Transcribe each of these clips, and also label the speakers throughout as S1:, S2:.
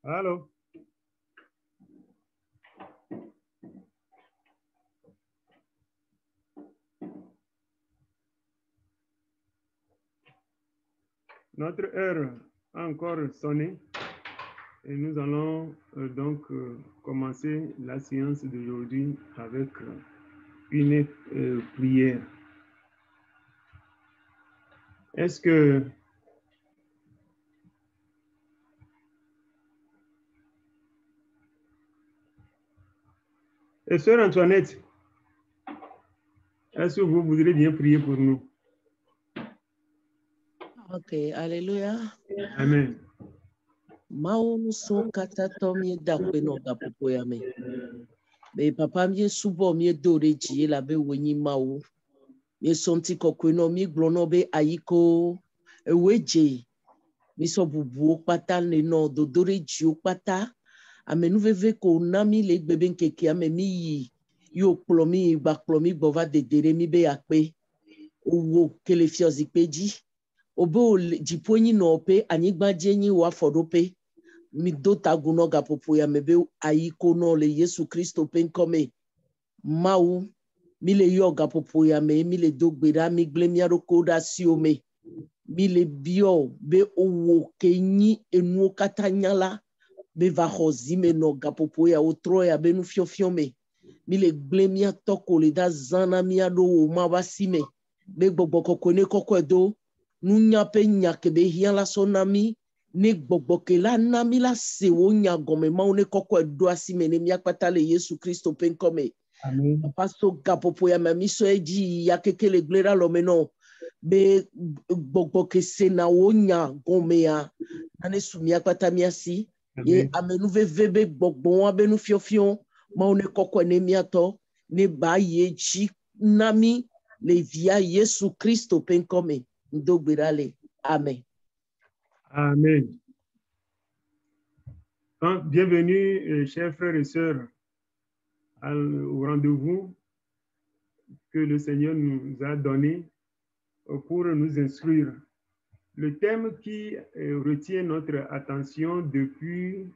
S1: Allô? Notre heure a encore sonné et nous allons donc commencer la séance d'aujourd'hui avec une prière. Est-ce que Sœur Antoinette, est-ce que vous voudrez bien prier pour nous?
S2: Ok, alléluia.
S1: Amen.
S2: Maunu so kata to mi da kwe no ga popo ya me. Be papa mi subo mi dore ji la be wenyi mawu. Mi somti ko kwe no mi glono be ayiko eweje. Mi so bubu pata le no do dore ji o pata. Ame nou veve ko nami le gbebe nkeke ame mi yi. Yo plomi ba plomi bova de dere mi be akpe. Owo kele fiozi peji. Obo jiponyi no pe anyigba jenyi wa fodope. Mi do taguno ga popo ya mebe ayiko no le Yesu Kristo pen kome. Mau mi le yo ga popo ya me mi le do gbera mi gle mi aroko da si ome. Mi le bio be owo kenyi enu katanyala be va hozime no ga popo ya otro ya be nu fiofio me. Mi le gle mi atoko le da zana mi ado o ma wasime. Be gbogbo kokone koko edo nunya pe nyake be hiala sonami. Ne gbogboke la nami la se wo nya gome ma one koko edo asime ne mi akpata le Yesu Kristo pen kome.
S1: Amen.
S2: Papa so gapopo ya mami so eji ya kekele glera lo meno be gbogboke se na wo nya gome ya ane sumi akpata mi asi ye amenu veve be gbogbo wa be nu fiofio ma one koko ne mi ato ne ba ye chi nami le via Yesu Kristo pen kome ndo gbirale. Amen.
S1: Amen. Donc, bienvenue, chers frères et sœurs, au rendez-vous que le Seigneur nous a donné pour nous instruire. Le thème qui retient notre attention depuis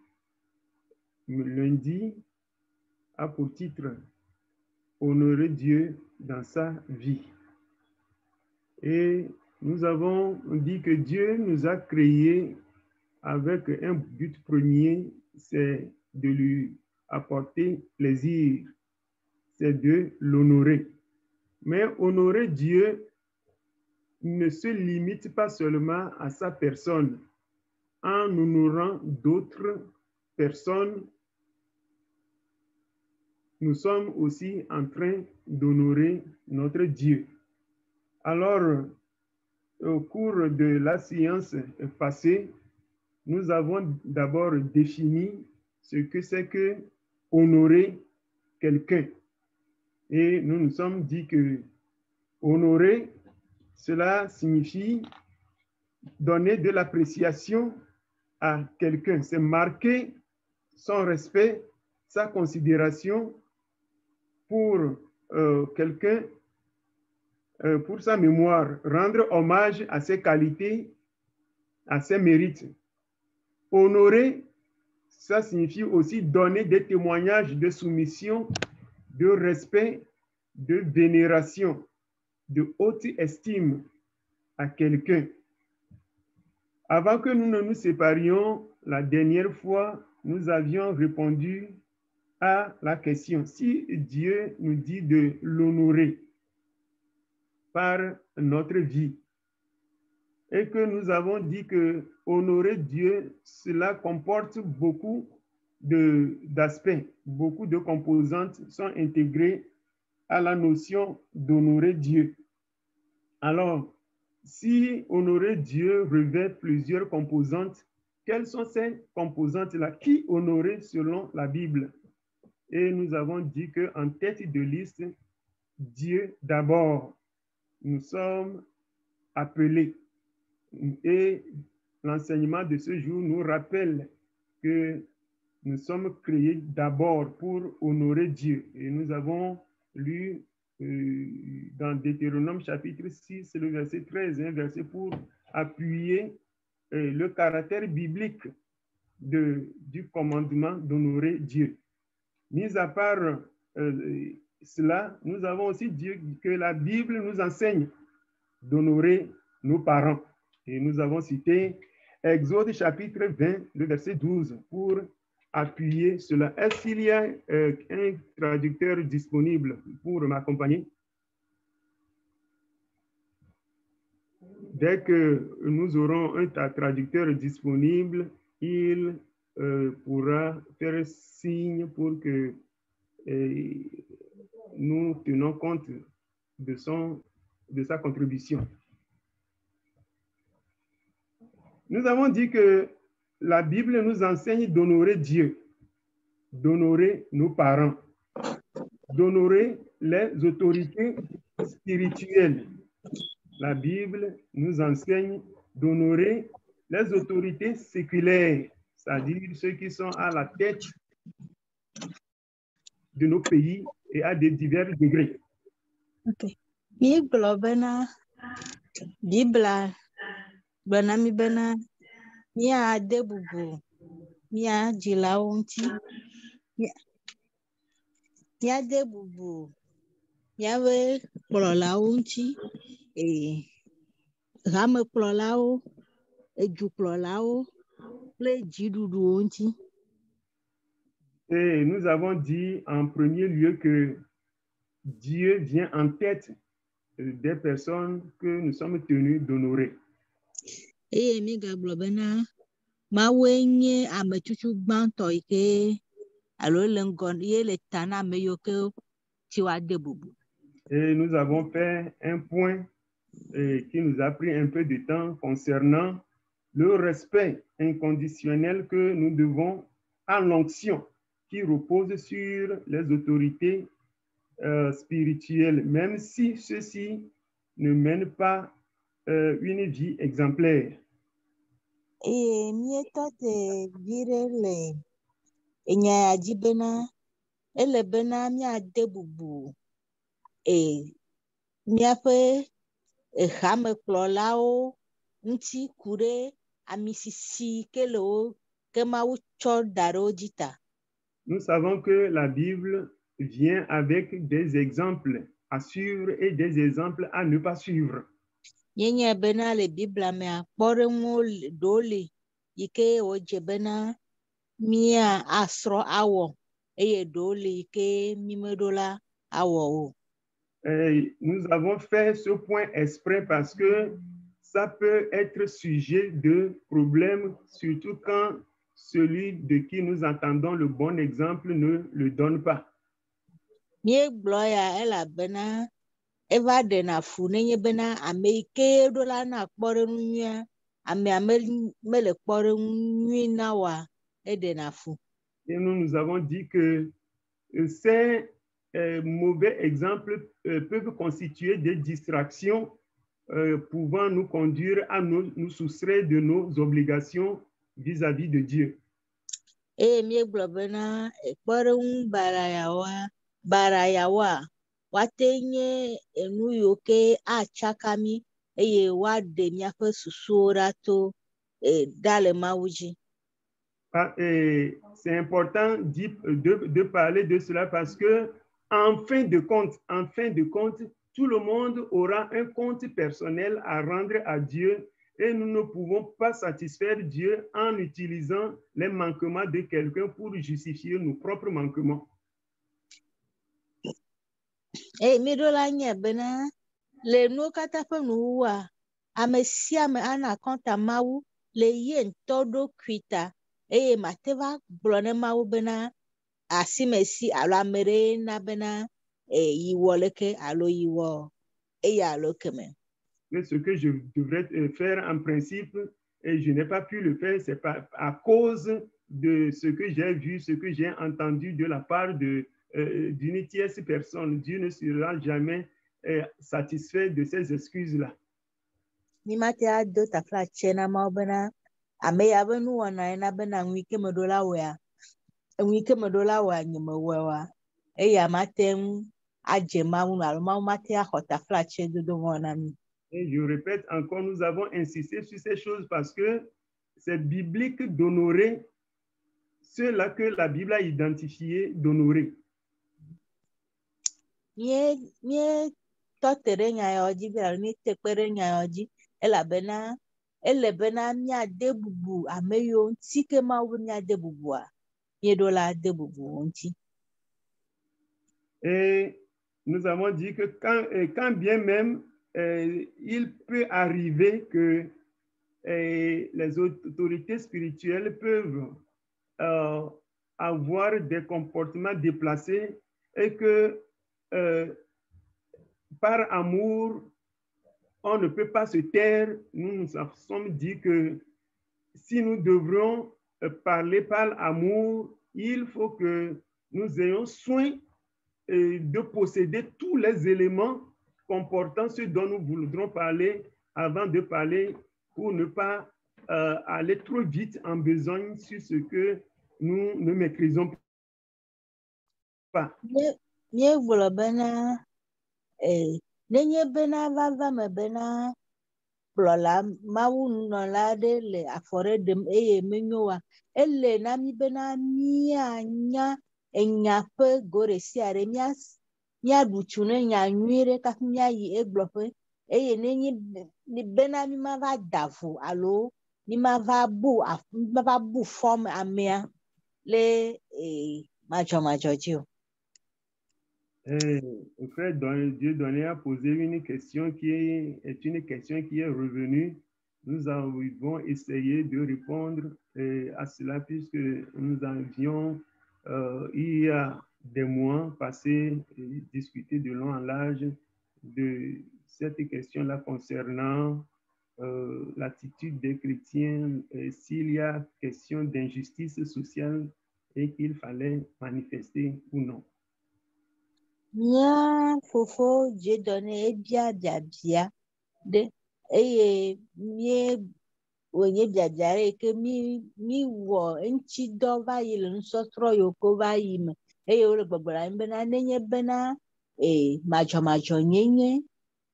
S1: lundi a pour titre « Honorer Dieu dans sa vie ». Et nous avons dit que Dieu nous a créés avec un but premier, c'est de lui apporter plaisir, c'est de l'honorer. Mais honorer Dieu ne se limite pas seulement à sa personne. En honorant d'autres personnes, nous sommes aussi en train d'honorer notre Dieu. Alors, au cours de la séance passée, nous avons d'abord défini ce que c'est que honorer quelqu'un. Et nous nous sommes dit que honorer, cela signifie donner de l'appréciation à quelqu'un. C'est marquer son respect, sa considération pour quelqu'un, pour sa mémoire, rendre hommage à ses qualités, à ses mérites. Honorer, ça signifie aussi donner des témoignages de soumission, de respect, de vénération, de haute estime à quelqu'un. Avant que nous ne nous séparions, la dernière fois, nous avions répondu à la question, si Dieu nous dit de l'honorer par notre vie, et que nous avons dit que honorer Dieu, cela comporte beaucoup d'aspects, beaucoup de composantes sont intégrées à la notion d'honorer Dieu. Alors, si honorer Dieu revêt plusieurs composantes, quelles sont ces composantes-là? Qui honorer selon la Bible? Et nous avons dit qu'en tête de liste, Dieu d'abord. Nous sommes appelés. Et l'enseignement de ce jour nous rappelle que nous sommes créés d'abord pour honorer Dieu. Et nous avons lu dans Deutéronome chapitre 6, le verset 13, un verset pour appuyer le caractère biblique du commandement d'honorer Dieu. Mis à part cela, nous avons aussi dit que la Bible nous enseigne d'honorer nos parents. Et nous avons cité Exode chapitre 20, le verset 12, pour appuyer cela. Est-ce qu'il y a un traducteur disponible pour m'accompagner? Dès que nous aurons un traducteur disponible, il pourra faire signe pour que nous tenons compte de sa contribution. Nous avons dit que la Bible nous enseigne d'honorer Dieu, d'honorer nos parents, d'honorer les autorités spirituelles. La Bible nous enseigne d'honorer les autorités séculaires, c'est-à-dire ceux qui sont à la tête de nos pays et à des divers degrés.
S3: Ok. Bible bena mi bena mia debubu mia jilaunti mia debubu mia we plolaunti rame plolao eju plolao le jiduduunti.
S1: Et nous avons dit en premier lieu que Dieu vient en tête des personnes que nous sommes tenus d'honorer.
S3: Et mi gablo bena ma wenye amechuchu gbanto ike alo lengon ye le tana meyoke tiwa debubu.
S1: Et nous avons fait un point qui nous a pris un peu de temps concernant le respect inconditionnel que nous devons à l'onction qui repose sur les autorités spirituelles, même si ceux-ci ne mènent pas une vie exemplaire.
S3: Et mieta te virele enya jibena ele bena mia debubu miape hame klolao nti kure amisisi kelo kema ucho daro jita.
S1: Nous savons que la Bible vient avec des exemples à suivre et des exemples à ne pas suivre.
S3: Nyenye bena le Biblia me akpore nwo dole ike oje bena mia asro awo eye dole ike mimedola awo o.
S1: Et nous avons fait ce point exprès parce que ça peut être sujet de problèmes, surtout quand celui de qui nous attendons le bon exemple ne le donne pas.
S3: Mie gloya ela bena eva de na fu nenye bena ameike dola na kpore nunya ame mele kpore nyi na wa ede na fu.
S1: Et nous avons dit que ces mauvais exemples peuvent constituer des distractions pouvant nous conduire à nous soustraire de nos obligations vis-à-vis de Dieu.
S3: Mie glo bena kpore barayawa watenye enu yoke achakami eye wade miafe susura to dale mawuji.
S1: C'est important de parler de cela parce que en fin de compte, tout le monde aura un compte personnel à rendre à Dieu et nous ne pouvons pas satisfaire Dieu en utilisant les manquements de quelqu'un pour justifier nos propres manquements.
S3: Midola nye bena le no kata fe nuwa amesia me ana konta mawu le ye ntodo kwita mateva blone mawu bena asimesi alo amere na bena yiwo leke alo yiwo alo keme.
S1: Ce que je devrais faire en principe et je n'ai pas pu le faire, c'est à cause de ce que j'ai vu, ce que j'ai entendu de la part d'une tierce personne. Dieu ne sera jamais satisfait de ces excuses-là.
S3: Ni mate ado tafla chena maubena ame ya benu wana ena bena nwike medola wa nyeme wewa ya matem ajema unu alma mate akota fla chedo do wana mi.
S1: Et je répète encore, nous avons insisté sur ces choses parce que c'est biblique d'honorer ceux-là que la Bible a identifiés d'honorer.
S3: Mie tɔtere nya ya dzi bia mi te kpe ɖe nya ya dzi elabena ele bena miade bubu ame yiwo ŋuti ke Mawu be miade bubua mieɖo la ade bubu wo ŋuti.
S1: Et nous avons dit que quand bien même il peut arriver que les autorités spirituelles peuvent avoir des comportements déplacés et que par amour, on ne peut pas se taire. Nous nous sommes dit que si nous devrons parler par amour, il faut que nous ayons soin de posséder tous les éléments comportant ce dont nous voudrons parler avant de parler pour ne pas aller trop vite en besogne sur ce que nous ne maîtrisons pas.
S3: Mie gblɔ bena nenye bena vava me bena kplɔla Mawu nunɔla aɖe le afɔ ɖe ɖem eye menyo wa ele na mi bena mianya enya ƒe go ɖe sia ɖe miaɖu tsu ne nya nyui ɖe kafi miayi egblɔƒe eye nenye bena mi mava da vo alo mi mava bu fɔm amea le madzɔmadzɔ dzi o.
S1: Frère Dieu donné a posé une question qui est une question qui est revenue. Nous avons essayé de répondre à cela puisque nous avions il y a des mois passé et discuté de long en large de cette question-là concernant l'attitude des chrétiens, s'il y a question d'injustice sociale et qu'il fallait manifester ou non.
S3: Mia fofo Dieudonné ebia biabia ɖe eye mie wònye biabia ɖe ke mi wɔ eŋutidɔ va yi le nusɔsrɔ̃ yiwo ke va yi me eye wole gbɔgblɔ ɖa mi bena nenye bena madzɔmadzɔ nyenye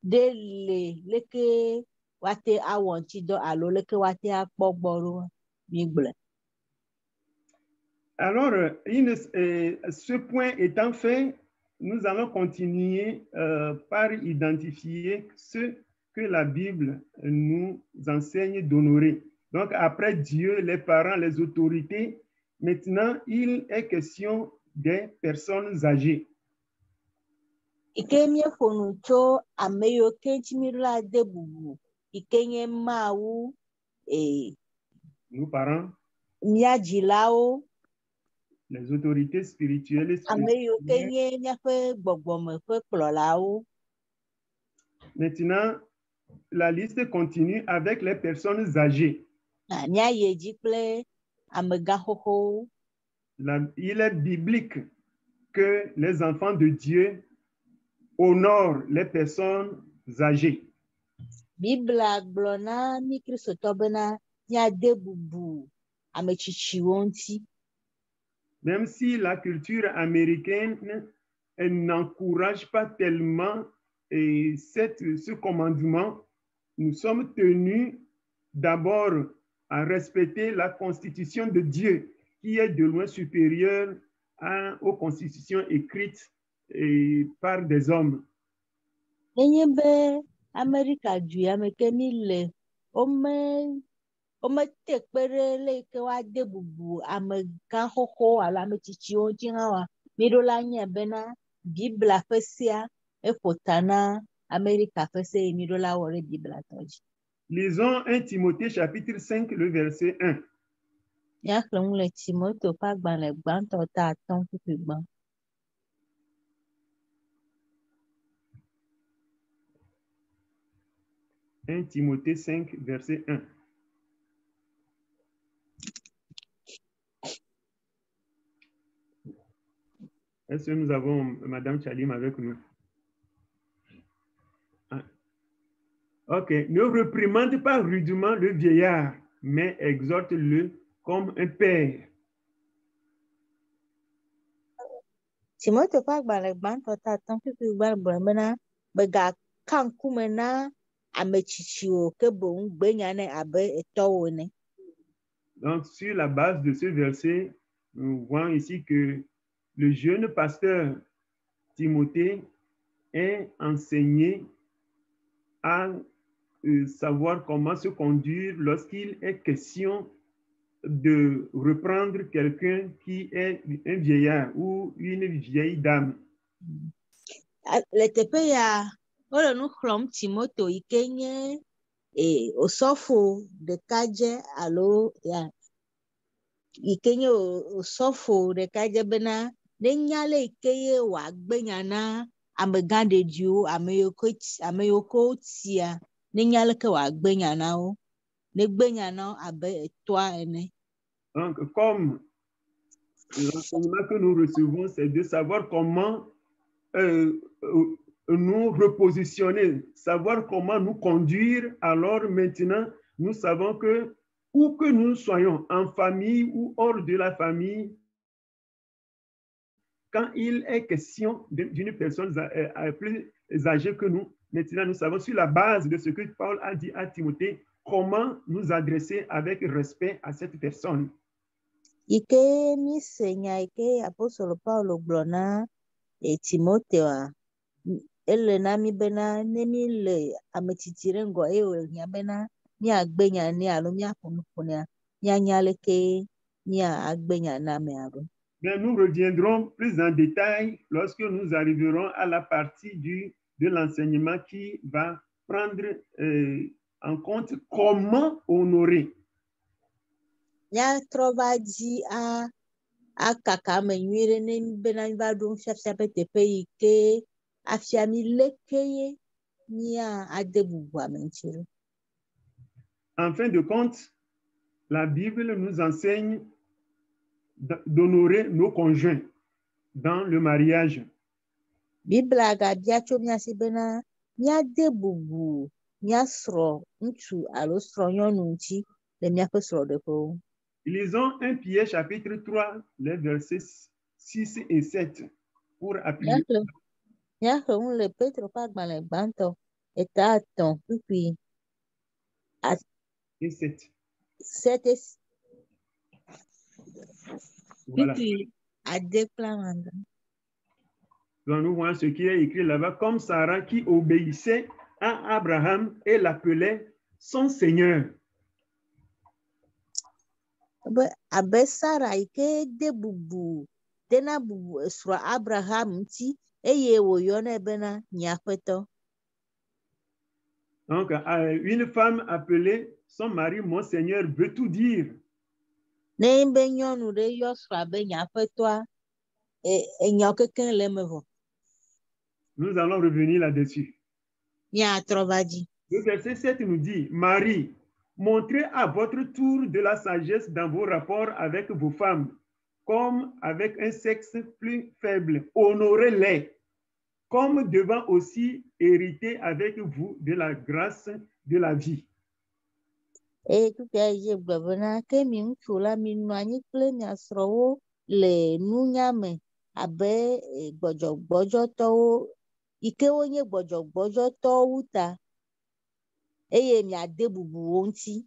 S3: ɖe le leke woate awɔ ŋutidɔ alo leke woate akpɔ gbɔ ɖo mi gblɔe.
S1: Alors, ce point étant fait, nous allons continuer par identifier ce que la Bible nous enseigne d'honorer. Donc, après Dieu, les parents, les autorités, maintenant, il est question des personnes âgées.
S3: Ike mieƒo nu tso ame yiwo ke ŋuti mi la de bubu ike nye Mawu
S1: Nos parents,
S3: mia dzilawo,
S1: les autorités spirituelles.
S3: ame yiwo ke nye miaƒe gbɔgbɔme ƒe kplɔlawo.
S1: Maintenant, la liste continue avec les personnes âgées.
S3: Miayi dzi kple amegã xoxowo.
S1: Il est biblique que les enfants de Dieu honorent les personnes âgées.
S3: Biblia gblɔ na mi kristotɔ bena miade bubu ame tsitsiwo ŋuti.
S1: Même si la culture américaine n'encourage pas tellement ce commandement, nous sommes tenus d'abord à respecter la constitution de Dieu qui est de loin supérieure aux constitutions écrites par des hommes.
S3: Nenye be Amerika du ya me ke mi le womete kpe ɖe le ke woade bubu amegã xoxo alo ame tsitsiwo ŋuti hã wa miɖo la nye bena Biblia ƒe sea eƒo ta na Amerika ƒe se ye miɖo la wɔ ɖe Biblia tɔ dzi.
S1: Lisons 1 Timothée chapitre 5 le verset 1.
S3: Míaxlẽ nu le Timoteo ƒe agbalẽ gbãtɔ ta 5 kpukpui gbã. «
S1: 1 Timothée 5, verset 1. Est-ce que nous avons Madame Chalim avec nous? Ah. Ok. Ne réprimande pas rudement le vieillard, mais exhorte-le comme un père.
S3: Timoteo ƒe agbalẽ gbãtɔ ta 5 kpukpui gbã gblɔ bena megaka ŋkume na ame tsitsiwo ke boŋ gbenya nɛ abe etɔwo ene.
S1: Donc, sur la base de ce verset, nous voyons ici que le jeune pasteur Timothée est enseigné à savoir comment se conduire lorsqu'il est question de reprendre quelqu'un qui est un vieillard ou une vieille dame.
S3: Le teƒe ya wole nu xlɔm Timoto yi ke nye osɔfo ɖekadze alo yi ke nye osɔfo ɖekadze bena nenya le yi ke ye wòagbe nya na amegã ɖeɖiwo ame yiwo ke wotia nenya leke wòagbe nya na wo negbe nya na wo abe etɔa ene.
S1: Donc, comme l'enseignement que nous recevons, c'est de savoir comment nous repositionner, savoir comment nous conduire. Alors maintenant, nous savons que où que nous soyons, en famille ou hors de la famille, quand il est question d'une personne plus âgée que nous, maintenant nous savons sur la base de ce que Paul a dit à Timothée, comment nous adresser avec respect à cette personne.
S3: Ike mi senya ike apostolo Paulo gblɔ na Timoteo ele na mi bena ne mi le ametsitsi ɖe ŋgɔ eye wòle nya bena míagbe nya nɛ alo míaƒo nu ƒo nɛ míanya leke míagbe nya na amea ɖo.
S1: Mais nous reviendrons plus en détail lorsque nous arriverons à la partie de l'enseignement qui va prendre en compte comment honorer.
S3: Míatrɔ va dzi akaka ame nyui ɖe ne bena míva ɖo nufiafia ƒe teƒe yi ke afia mi leke ye míade bubu ame ŋuti ɖo.
S1: En fin de compte, la Bible nous enseigne d'honorer nos conjoints dans le mariage.
S3: Biblia gabia tso mía si bena míade bubu mía srɔ̃ ŋutsu alo srɔ̃nyɔnu ŋuti le míaƒe srɔ̃ɖeƒewo.
S1: Lisons 1 Pierre chapitre 3, les versets 6 et 7 pour appuyer.
S3: Míaxe ŋu le Petro ƒe agbalẽ gbãtɔ eta 3 kpukpui
S1: et 7.
S3: 7
S1: Voilà.
S3: kpukpui ade kple amandɔ.
S1: Donc nous voyons ce qui est écrit là-bas, comme Sarah qui obéissait à Abraham et l'appelait son Seigneur.
S3: Abe Sara yi ke de bubu dena bubu esrɔ̃ Abraham ŋuti eye wòyɔnɛ bena nye aƒetɔ.
S1: Donc une femme appelée son mari mon Seigneur veut tout dire.
S3: Ne be nyɔnu ɖe yɔ srɔ̃a be nye aƒetɔa enyawo kekeŋ le eme vɔ.
S1: Nous allons revenir là-dessus.
S3: Míatrɔ va dzi.
S1: Le verset 7 nous dit, Marie, montrez à votre tour de la sagesse dans vos rapports avec vos femmes, comme avec un sexe plus faible. Honorez-les, comme devant aussi hériter avec vous de la grâce de la vie.
S3: Tukia dze gblɔ bena ke mi ŋutsu la mi nɔ anyi kple mia srɔ̃wo le nunya me abe gbɔdzɔgbɔdzɔtɔwo yi ke wonye gbɔdzɔgbɔdzɔtɔwo wu ta eye miade bubu wo ŋuti.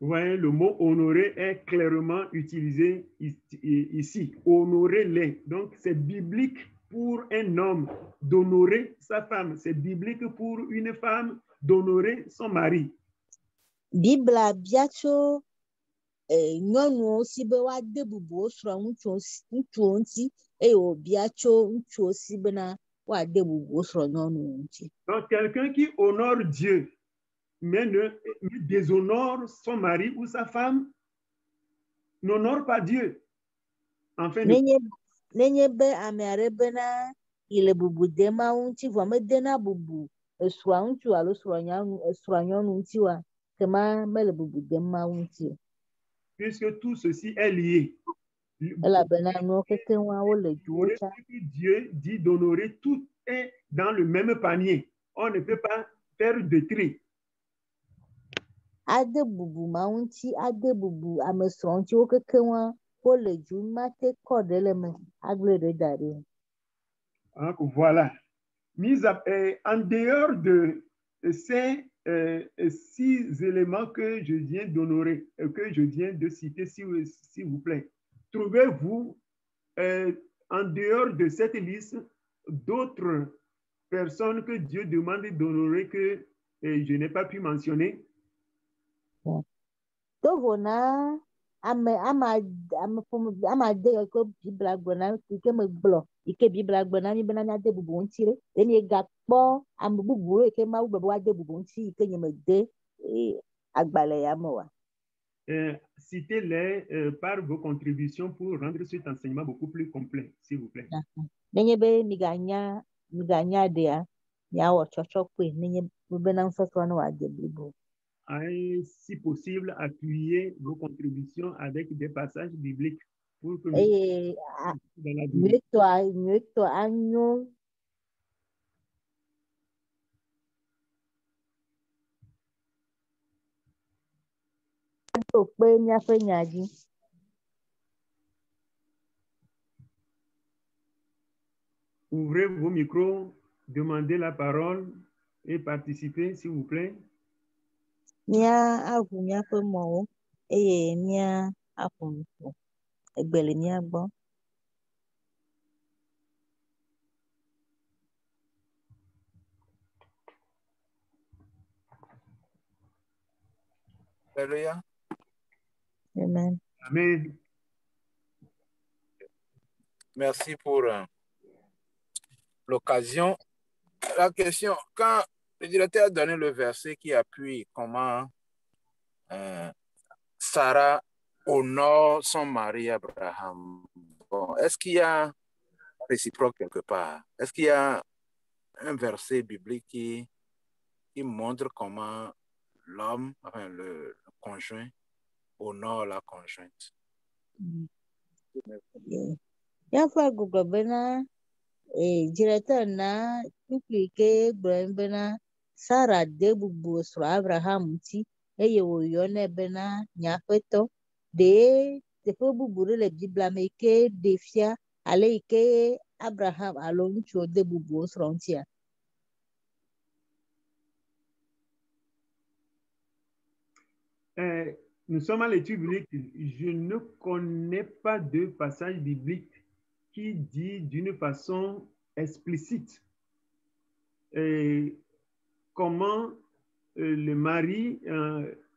S1: Vous voyez, le mot honorer est clairement utilisé ici. Honorer-les. Donc, c'est biblique pour un homme d'honorer sa femme. C'est biblique pour une femme d'honorer son mari.
S3: Biblia bia tso nyɔnuwo si be woade bubu wo srɔ̃ ŋutsuwo ŋuti eye wòbia tso ŋutsuwo si bena woade bubu wo srɔ̃ nyɔnuwo ŋuti.
S1: Donc, quelqu'un qui honore Dieu, mais déshonore son mari ou sa femme, n'honore pas Dieu. Enfin,
S3: nenye be ame aɖe bena yi le bubu dem Mawu ŋuti vɔ medena bubu esrɔ̃a ŋutsu alo esrɔ̃a nyɔnu ŋuti wa, kema mele bubu dem Mawu ŋuti o.
S1: Puisque tout ceci est lié.
S3: Elabena nuwo kekeŋ wo le duwo tsa.
S1: Dieu dit d'honorer, tout est dans le même panier. On ne peut pas faire de tri.
S3: Ade bubu Mawu ŋuti, ade bubu ame srɔ̃ ŋuti wo kekeŋ wo le du mate kɔ ɖe le me agble ɖe da ɖi.
S1: Donc voilà. En dehors de ces 6 éléments que je viens d'honorer, que je viens de citer, s'il vous plaît, trouvez-vous en dehors de cette liste d'autres personnes que Dieu demande d'honorer que je n'ai pas pu mentionner?
S3: Tovona ama de ko Bibla gbona ike me gblɔ ike Bibla gbona mi bena nya de bubu ŋuti re emi gakpɔ ame bubu ike Mawu gbe be wa de bubu ŋuti ike nye me de agbalẽ ya me wa.
S1: Citez-les par vos contributions pour rendre cet enseignement beaucoup plus complet, s'il vous plaît.
S3: Nenye be miganya dea miawɔ tsɔtsɔkoe nenye bena ŋusɔsrɔ̃ ne wòade blibo.
S1: Si possible, appuyez vos contributions avec des passages bibliques pour que
S3: nyuitɔ anyo. Kpe miaƒe nya dzi.
S1: Ouvrez vos micros, demandez la parole et participez, s'il vous plaît.
S3: Mia aʋu miaƒe mɔwo eye mia aƒo nu ƒo. Egbe le mia gbɔ.
S4: Alléluia.
S3: Amen.
S1: Amen.
S4: Merci pour l'occasion. La question, quand le directeur a donné le verset qui appuie comment Sarah honore son mari Abraham, bon, est-ce qu'il y a réciproque quelque part? Est-ce qu'il y a un verset biblique qui montre comment l'homme, enfin le conjoint, honore la conjointe?
S3: Yafa guglo bena directeur na tuklike bena Sarah de bubu sro Abraham ti eye wo yone bena nyafeto de teƒe bubu le Biblia me ke defia ale ke Abraham alo ŋutsu de bubu sro ntia.
S1: Nous sommes à l'étude biblique. Je ne connais pas de passage biblique qui dit d'une façon explicite comment le mari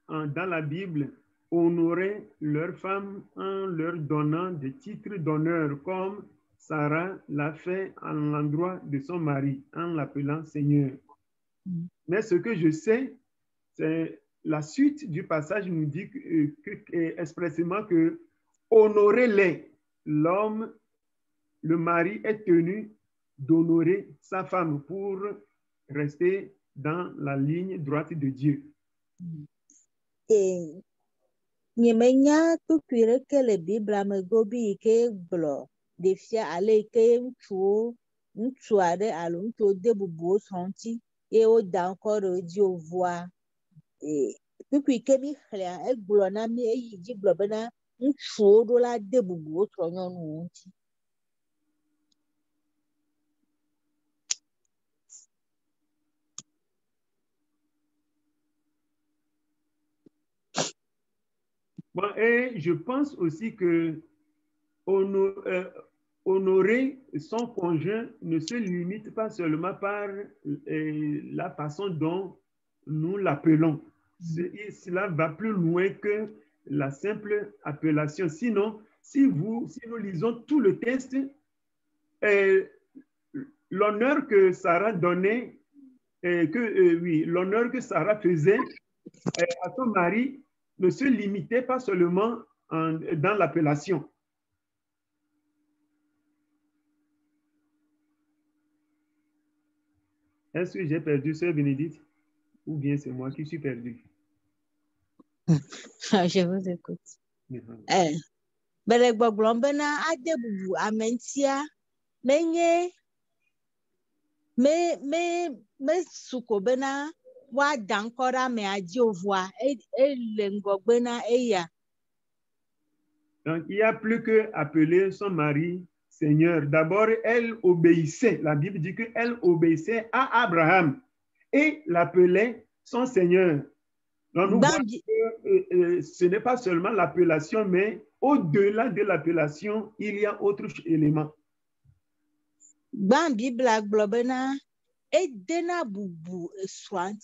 S1: dans la Bible honorait leur femme en leur donnant des titres d'honneur comme Sarah l'a fait en l'endroit de son mari en l'appelant Seigneur. Mais ce que je sais, c'est la suite du passage nous dit expressément que honorer l'homme, le mari est tenu d'honorer sa femme pour rester dans la ligne droite de Dieu.
S3: Nyemenya tukwire ke le Biblia me gobi ke gblɔ defia ale ke ŋutsu aɖe alo ŋutsu de bubuwo srɔ̃ti ye woda ŋkɔ ɖe dzi wovua. Tukui ke mi xlẽa egblɔ na mi eyi dzi gblɔ bena ŋutsuwo ɖo la de bubuwo srɔ̃nyɔnuwo ŋuti.
S1: Bon, et je pense aussi que honorer son conjoint ne se limite pas seulement par la façon dont nous l'appelons. Cela va plus loin que la simple appellation. Sinon, si nous lisons tout le texte, l'honneur que Sarah donnait, l'honneur que Sarah faisait à son mari ne se limitait pas seulement dans l'appellation. Est-ce que j'ai perdu Sœur Bénédicte ou bien c'est moi qui suis perdu?
S3: Je vous écoute. Bele gbɔgblɔm bena ade bubu amentia menye me suko bena woada ŋkɔ ɖe amea dzi wovua ele ŋgɔgbe na eya.
S1: Donc il y a plus que appeler son mari Seigneur. D'abord, elle obéissait. La Bible dit qu'elle obéissait à Abraham et l'appelait son Seigneur. Donc nous voyons que ce n'est pas seulement l'appellation, mais au-delà de l'appellation, il y a autre élément.
S3: Ban Bibla globena e dena bubu eswant.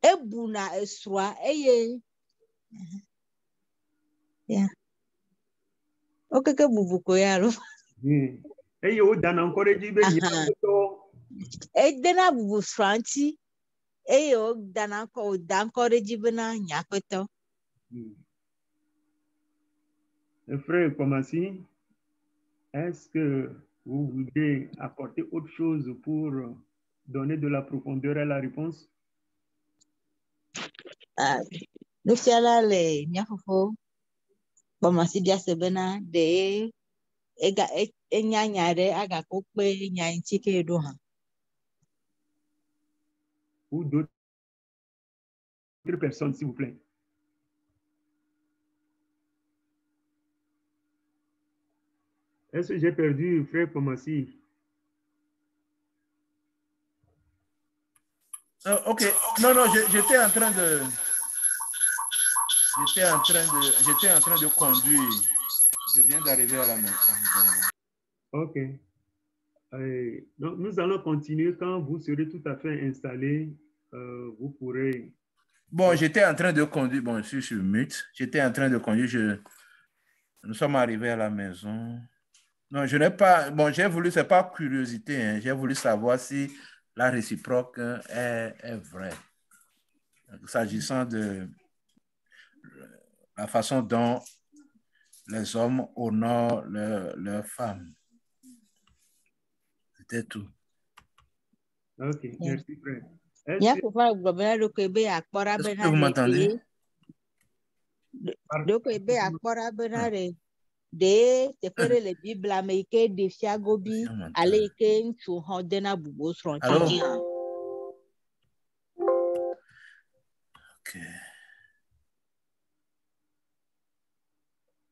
S3: E buna eswa eye. Yeah. Okay, ke bubu ko yaro.
S1: Et yo dan encore dit ben
S3: E dena bubu swanti. E yo dan encore dit bena nyakoto.
S1: Frère Komassi, est-ce que vous voulez apporter autre chose pour donner de la profondeur à la réponse?
S3: Nous fiala le nyafofo. Komassi dia sebena de ega enyanyare aga kokpe nyanchike do ha.
S1: Ou d'autres personnes, s'il vous plaît. Est-ce que j'ai perdu frère Komassi?
S4: Ok. Non, j'étais en train de conduire. Je viens d'arriver à la maison.
S1: Ok. Donc, nous allons continuer. Quand vous serez tout à fait installé, vous pourrez...
S4: Bon, j'étais en train de conduire. Bon, je suis sur mute. J'étais en train de conduire. Nous sommes arrivés à la maison. Non, je n'ai pas... Bon, j'ai voulu... C'est pas curiosité. Hein, j'ai voulu savoir si la réciproque est vraie. S'agissant de la façon dont les hommes honorent leurs femmes. C'était tout.
S1: Ok, merci frère.
S3: Est-ce que
S4: vous m'entendez?
S3: Donc, de te fere le Bible ameke de fiagobi ale ke ntu hodena bubo sron tiki.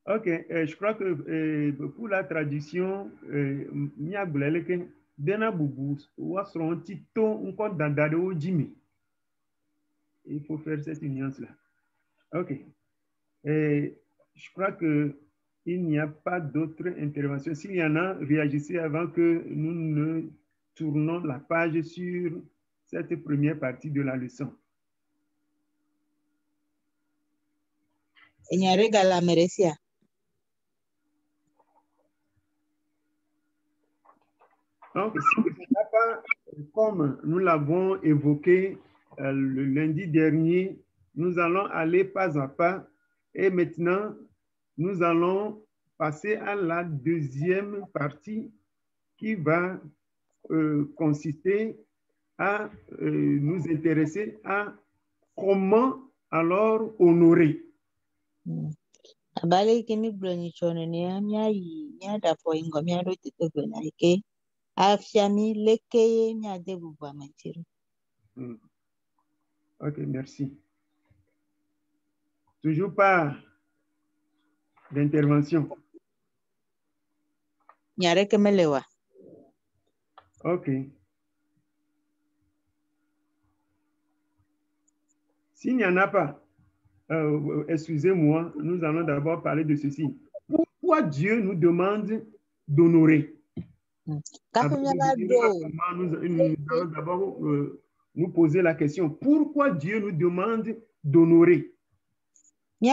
S1: Ok, je crois que pour la traduction, dena bubu wasron tito encore dandade o jimi. Il faut faire cette nuance là. Ok. Je crois que il n'y a pas d'autres interventions. S'il y en a, réagissez avant que nous ne tournons la page sur cette première partie de la leçon. Donc, comme nous l'avons évoqué le lundi dernier, nous allons aller pas à pas et maintenant, nous allons passer à la deuxième partie qui va consister à nous intéresser à comment alors honorer. Ok, merci. Toujours pas d'intervention. Ok. S'il n'y en a pas, excusez-moi, nous allons d'abord parler de ceci. Pourquoi Dieu nous demande d'honorer? Nous allons d'abord nous poser la question. Pourquoi Dieu nous demande d'honorer? Bon,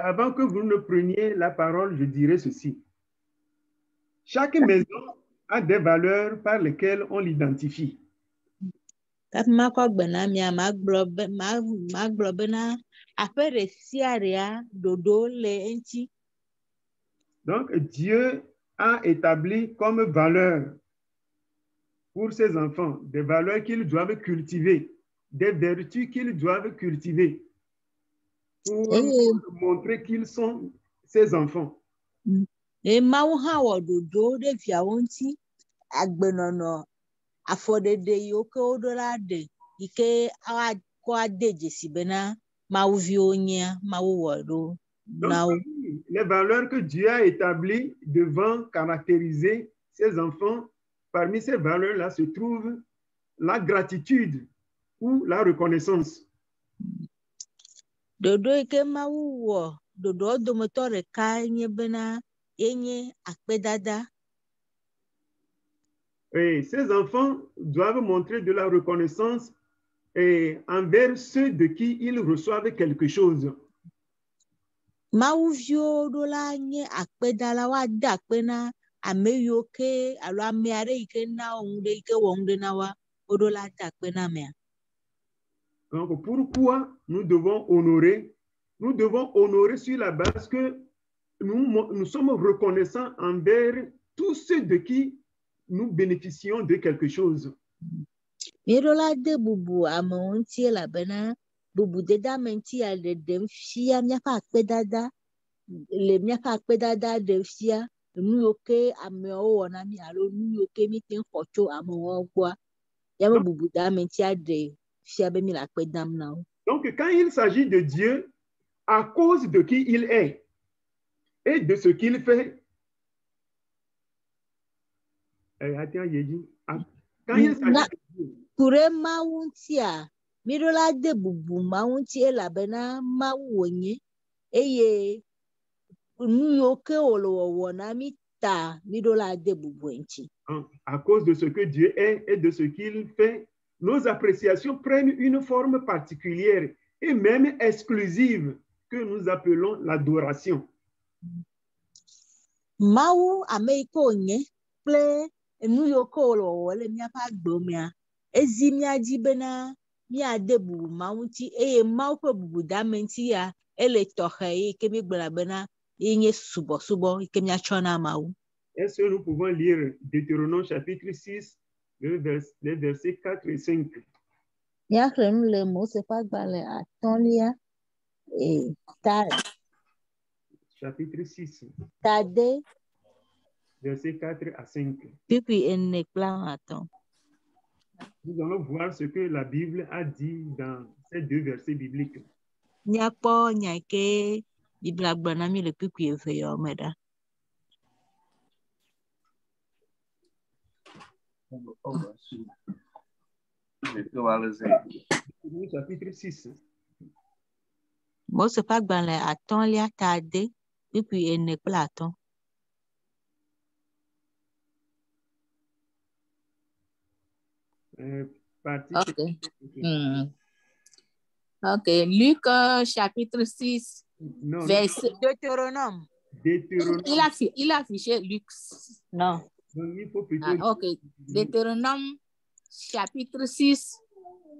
S1: avant que vous ne preniez la parole, je dirais ceci. Chaque maison a des valeurs par lesquelles on l'identifie. Donc, Dieu a établi comme valeur pour ses enfants des valeurs qu'ils doivent cultiver, des vertus qu'ils doivent cultiver pour montrer qu'ils sont ses enfants. Donc, les valeurs que Dieu a établies devant caractériser ses enfants parmi ces valeurs-là se trouve la gratitude ou la reconnaissance.
S3: Dodo ike mawu wo dodo dometo ɖeka nye bena yenye akpedada.
S1: Et ces enfants doivent montrer de la reconnaissance envers ceux de qui ils reçoivent quelque chose.
S3: Mawuviwo ɖo la nye akpedala woade akpe na ame yiwo ke alo ame aɖe yi ke na wo ŋu ɖe yi ke wɔ ŋu ɖe na wa woɖo la ade akpe na amea.
S1: Donc, pourquoi nous devons honorer? Nous devons honorer sur la base que nous sommes reconnaissants envers tous ceux de qui nous bénéficions de quelque chose.
S3: Míeɖo la de bubu amewo ŋuti elabena bubudeda me ŋuti ya ɖeɖem fia míaƒe akpedada le míaƒe akpedada ɖe fia nu yiwo ke amewo wɔ na mí alo nu yiwo ke míete ŋu xɔ tso amewo gbɔa. Míaƒe bubuda me ŋuti aɖe fia be mí le akpe dam na wo.
S1: Donc, quand il s'agit de Dieu, à cause de qui il est et de ce qu'il fait, quand il s'agit de Dieu,
S3: kure mawu ŋuti a míɖo la de bubu mawu ŋuti elabena mawu wònye eye nu yiwo ke wòle wɔwɔ na mí ta míɖo la de bubu ŋuti.
S1: à cause de ce que Dieu est et de ce qu'il fait, nos appréciations prennent une forme particulière et même exclusive que nous appelons l'adoration.
S3: Mawu ame yi ke wònye kple nu yiwo ke wòle wɔwɔ le míaƒe agbe mea, ezi mía dzi bena míade bubu mawu ŋuti eye mawu ƒe bubudame ŋuti ya ele tɔxɛ yi ke míegblɔna bena yenye subɔsubɔ yi ke míatsɔ na mawu.
S1: Est-ce que nous pouvons lire Deutéronome chapitre 6, les versets 4 et 5?
S3: Míaxlẽ nu le Mose ƒe agbalẽ 5
S1: Chapitre 6,
S3: tade
S1: versets 4 à 5.
S3: kpikpi 4 kple 5.
S1: Nous allons voir ce que la Bible a dit dans ces deux versets bibliques.
S3: Míakpɔ nya yi ke Biblia gblɔ na mí le kpikpi 2 yawo me ɖa.
S1: Chapitre 6.
S3: Mose ƒe agbalẽ 5 tade kpikpi 4 kple 5.
S5: Ok. Ok. Luc chapitre 6,
S1: Non,
S5: verset.
S3: Deutéronome.
S5: Il a affiché Luc.
S3: Non.
S1: donc il faut plutôt
S5: Ok. Deutéronome chapitre 6,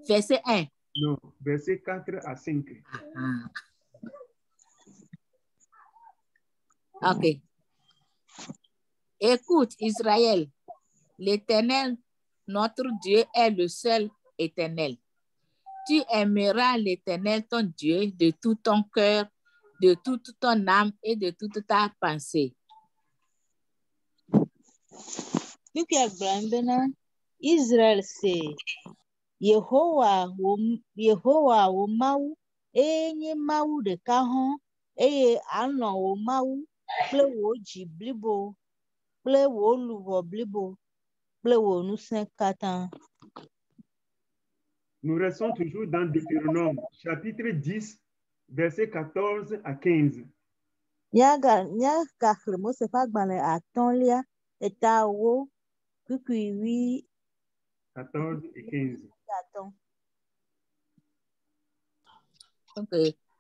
S5: verset 1.
S1: non, versets 4 à 5.
S5: Ok. Écoute, Israël, l'Éternel, notre Dieu, est le seul éternel. Tu aimeras l'Éternel, ton Dieu, de tout ton cœur, de toute ton âme et de toute ta pensée.
S3: Biblia gblɔ bena Israel se Yehowa wo Mawu eye nye Mawu ɖeka hɔ̃ eye anɔ wo Mawu kple wo dzi blibo kple wo luʋɔ blibo kple wo ŋusẽ katã.
S1: Nous restons toujours dans Deutéronome, chapitre 10, versets 14 à 15.
S3: Míagaxlẽ Mose ƒe agbalẽ 5 eta 10 kpikpi
S1: 14 et 15.
S3: 15.
S5: Ok.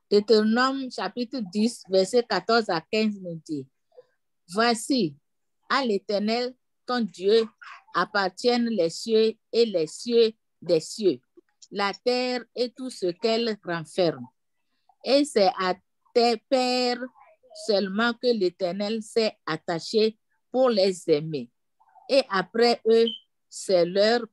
S5: Deutéronome chapitre 10, verset 14 à 15 nous dit, voici, à l'Éternel, ton Dieu, appartiennent les cieux et les cieux des cieux, la terre et tout ce qu'elle renferme. Et c'est à tes pères seulement que l'Éternel s'est attaché pour les aimer. Et après eux, c'est leur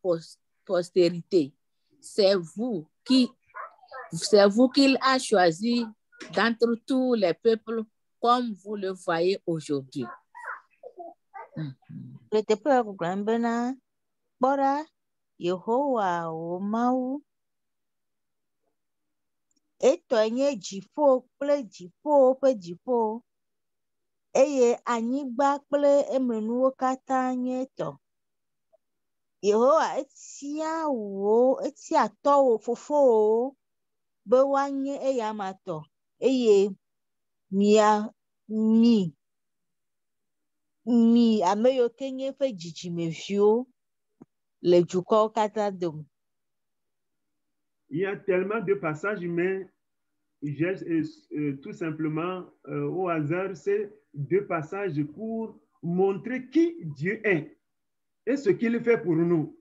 S5: postérité. C'est vous qu'il a choisi d'entre tous les peuples comme vous le voyez aujourd'hui.
S3: Le teƒe gblɔm bena kpɔ ɖa Yehowa wo Mawu etɔe nye dziƒo kple dziƒo ƒe dziƒo eye anyigba kple emenuwo katã nye etɔ. Yehowa etia wo etia tɔ wo fofo wo be woanye eya matɔ eye mi ame yiwo ke nye eƒe dzidzimeviwo le dukɔwo katã dome.
S1: Il y a tellement de passages, mais j'ai tout simplement au hasard ces 2 passages pour montrer qui Dieu est et ce qu'il fait pour nous.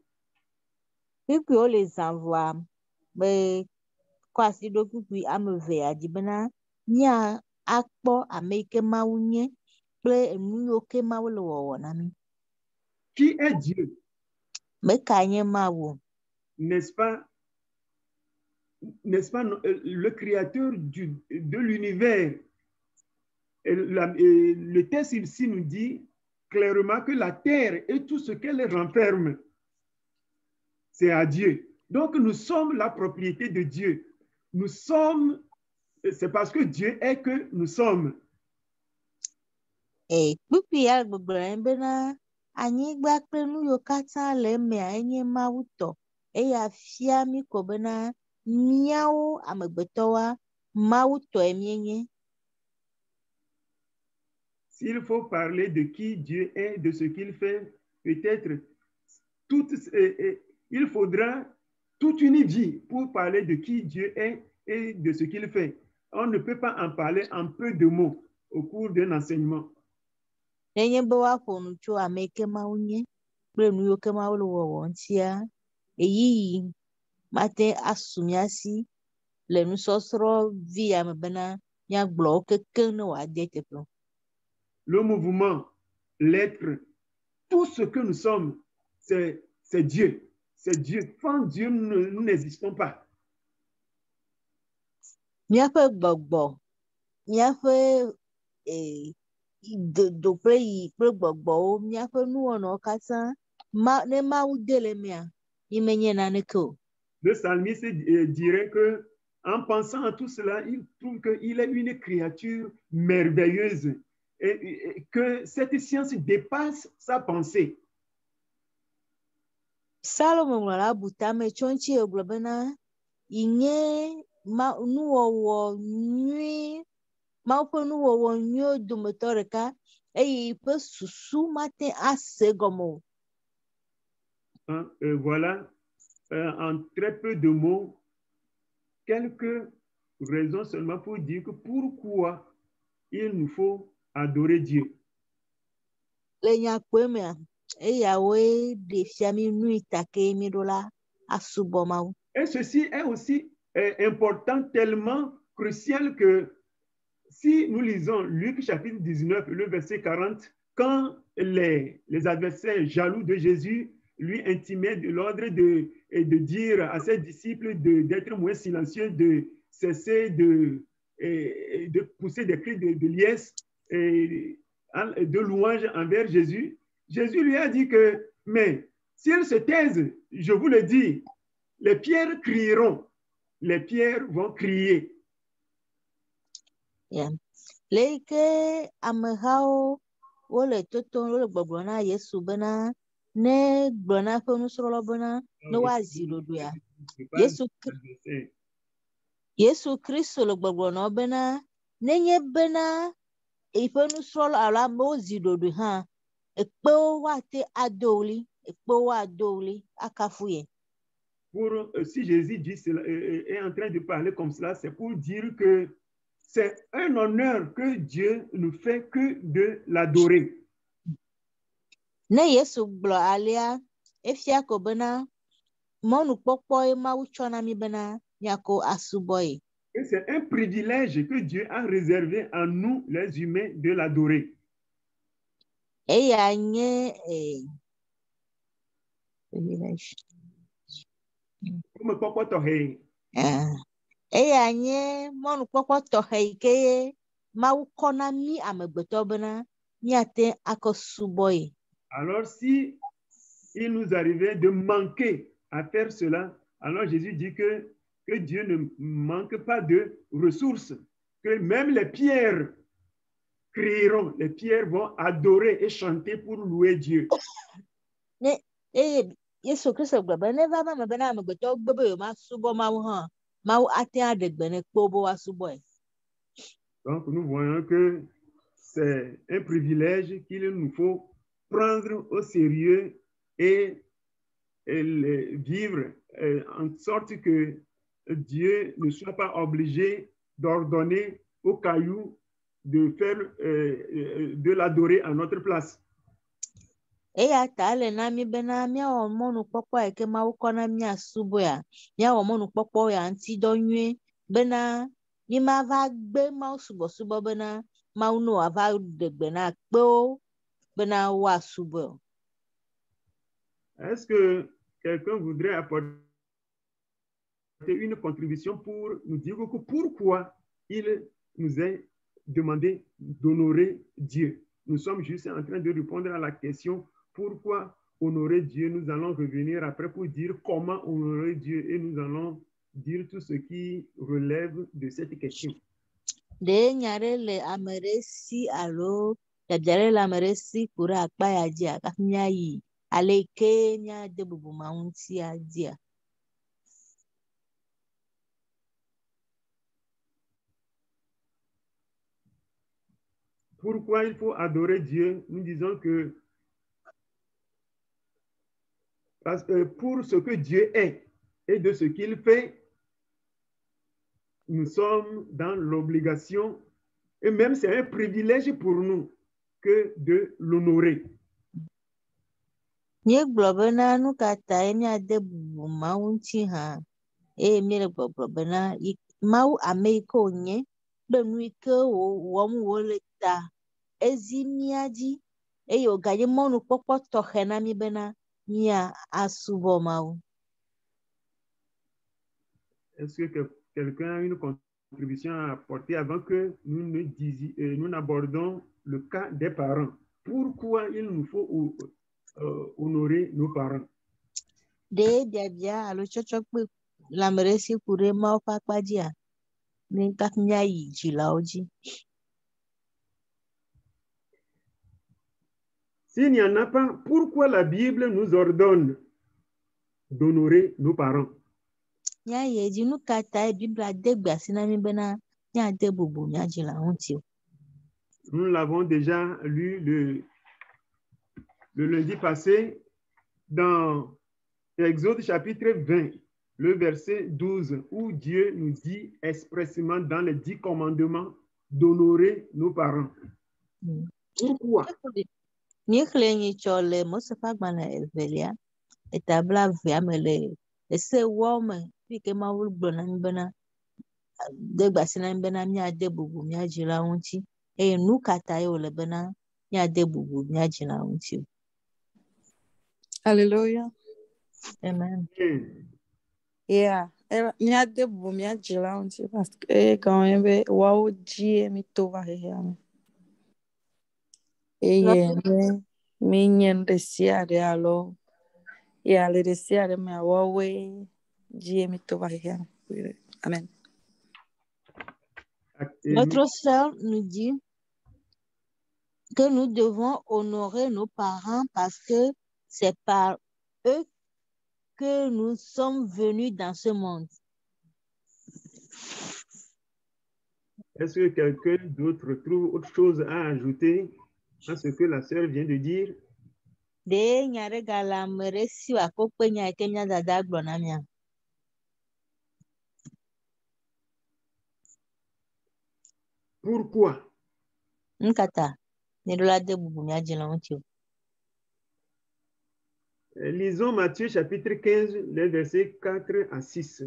S3: Kpikpiwo le zã vɔa be kɔ asi ɖo kpikpi ame evea dzi bena akpɔ ame yi ke Mawu nye kple enu yiwo ke Mawu le wɔwɔ na mi.
S1: Qui est Dieu?
S3: Me ka nye Mawu?
S1: N'est-ce pas le créateur de l'univers? Le texte ici nous dit clairement que la terre et tout ce qu'elle renferme, c'est à Dieu. Donc nous sommes la propriété de Dieu. Nous sommes, c'est parce que Dieu est que nous sommes.
S3: Kpikpi ya gbegblẽ bena anyigba kple nu yiwo katã le emea enye Mawu tɔ eye afia mi ko bena míawo amegbetɔwoa Mawu tɔe míenye.
S1: S'il faut parler de qui Dieu est, de ce qu'il fait, peut-être il faudra toute une vie pour parler de qui Dieu est et de ce qu'il fait. On ne peut pas en parler en peu de mots au cours d'un enseignement.
S3: Nenye be woaƒo nu tso ame yi ke Mawu nye kple nu yiwo ke Mawu le wɔwɔ ŋutia, eyiyi mate asu mía si le nusɔsrɔ̃ vi ya me bena míagblɔ wo kekeŋ ne wòade teƒe.
S1: Le mouvement, l'être, tout ce que nous sommes, c'est Dieu. C'est Dieu. Sans Dieu, nous n'existons pas.
S3: Míaƒe gbɔgbɔ, míaƒe dodo kple yi kple gbɔgbɔwo, míaƒe nuwɔnawo katã, ne Mawu de le mea, mi menye naneke o.
S1: Le psalmiste dirait que, en pensant à tout cela, il trouve qu'il est une créature merveilleuse et que cette science dépasse sa pensée.
S3: Salome ŋlɔla butame tso ŋuti egblɔ bena yinye nuwɔwɔ nyui, Mawu ƒe nuwɔwɔ nyuiwo dometɔ ɖeka eye ƒe susu mate ase gɔme o.
S1: Voilà, en très peu de mots, quelques raisons seulement pour dire que pourquoi il nous faut adorer Dieu.
S3: Le nyakpe mea, eyawoe ɖe fia mi nui take mi ɖo la asubɔ Mawu.
S1: Et ceci est aussi important, tellement crucial que si nous lisons Luc chapitre 19, le verset 40, quand les adversaires jaloux de Jésus lui intimaient l'ordre de dire à ses disciples d'être moins silencieux, de cesser de pousser des cris de liesse et de louange envers Jésus, Jésus lui a dit que, mais s'ils se taisent, je vous le dis, les pierres crieront, les pierres vont crier.
S3: Yeah. Le ke amehawo wole totom wole gbɔgblɔ na Yesu bena ne gblɔ na eƒe nusrɔ̃lawo bena ne woazi ɖoɖoa. Yesu Kristo le gbɔgblɔ na wo bena nenye bena eƒe nusrɔ̃lawo alo amewo zi ɖoɖo hã, ekpewo woate ado ɣli, ekpewo woado ɣli akafu ye.
S1: Si Jésus dit cela, est en train de parler comme cela, c'est pour dire que c'est un honneur que Dieu nous fait que de l'adorer.
S3: Ne Yesu gblɔ alia, efia ko bena mɔnukpɔkpɔ ye Mawu tsɔ na mi bena miako asubɔ ye.
S1: Et c'est un privilège que Dieu a réservé à nous, les humains, de l'adorer.
S3: Eya nye privilège. Eya nye mɔnukpɔkpɔ tɔxɛ yi ke ye Mawu kɔ na mi amegbetɔ bena miate akɔ subɔ ye.
S1: Alors si il nous arrivait de manquer à faire cela, alors Jésus dit que Dieu ne manque pas de ressources, que même les pierres crieront, les pierres vont adorer et chanter pour louer Dieu.
S3: Yesu Kristo gbebe ne va me bena amegbetɔ gbebe yo ma subɔ Mawu hã. Mawu ate aɖe gbe ne kpo be wa subɔe.
S1: Donc, nous voyons que c'est un privilège qu'il nous faut prendre au sérieux et vivre en sorte que Dieu ne soit pas obligé d'ordonner aux cailloux de faire, de l'adorer à notre place.
S3: Eya ta ele na mi bena miawɔ mɔnukpɔkpɔ yike Mawu kɔ na miasubɔe a, miawɔ mɔnukpɔkpɔ ya ŋutidɔ nyuie bena mi ma va gbe Mawu subɔsubɔ bena Mawu no wòava ɖe gbe na kpewo bena woasubɔe o.
S1: Est-ce que quelqu'un voudrait apporter une contribution pour nous dire pourquoi il nous est demandé d'honorer Dieu? Nous sommes juste en train de répondre à la question pourquoi honorer Dieu. Nous allons revenir après pour dire comment honorer Dieu et nous allons dire tout ce qui relève de cette question.
S3: De nyare le ame ɖe si alo biabia le ame ɖe si ku ɖe akpa ya dzia kafi miayi ale ke miade bubu Mawu ŋuti adia.
S1: Pourquoi il faut adorer Dieu? Nous disons que parce que pour ce que Dieu est et de ce qu'il fait, nous sommes dans l'obligation, et même c'est un privilège pour nous que de l'honorer.
S3: Míegblɔ bena nu ka tae míade bubu Mawu ŋuti hã eye míele gbɔgblɔ bena Mawu ame yi ke wònye kple nu yi ke wɔm wòle ta ezi mía dzi eye wògadze mɔnukpɔkpɔ tɔxɛ na mí bena míasubɔ Mawu.
S1: Est-ce que quelqu'un a une contribution à apporter avant que nous n'abordons le cas des parents? Pourquoi il nous faut honorer nos parents?
S3: De biabia alo tsɔtsɔkpe le ame ɖe si ku ɖe Mawu ƒe akpa dzia, ne kafi míayi dzilawo dzi.
S1: S'il n'y en a pas, pourquoi la Bible nous ordonne d'honorer nos parents?
S3: Míayi dzi nu ka tae Biblia de gbe asi na mí bena míade bubu mía dzilawo ŋuti o.
S1: Nous l'avons déjà lu le lundi passé dans Exode chapitre 20, le verset 12, où Dieu nous dit expressément dans les 10 commandements d'honorer nos parents. Pourquoi?
S3: Míexlẽ nyitsɔ le Mose ƒe agbalẽ evelia, eta blaevea me le ese wɔwo me fi ke Mawu gblɔ na mí bena de gbe asi na mí bena míade bubu mía dzilawo ŋuti eye nu ka tae wòle bena míade bubu mía dzilawo ŋuti o.
S6: Hallelujah.
S3: Amen.
S6: Yeah. Míade bubu mía dzilawo ŋuti parce que gãwoe be woawo dzie mí to va xexea me. Eye mi nye nu ɖe sia ɖe alo le ɖe sia ɖe mea woawoe dzie mí to va xexea me. Amen.
S3: Notre sœur nous dit que nous devons honorer nos parents parce que c'est par eux que nous sommes venus dans ce monde.
S1: Est-ce que quelqu'un d'autre trouve autre chose à ajouter à ce que la sœur vient de dire?
S3: De nyare gala ame ɖe si wòakpɔkpe nya ke mía dada gblɔ na mía.
S1: Pourquoi?
S3: Nkata, ne ɖo la de bubu mía dzilawo ŋuti o.
S1: Lisons Matthieu chapitre 15, les versets 4 à 6.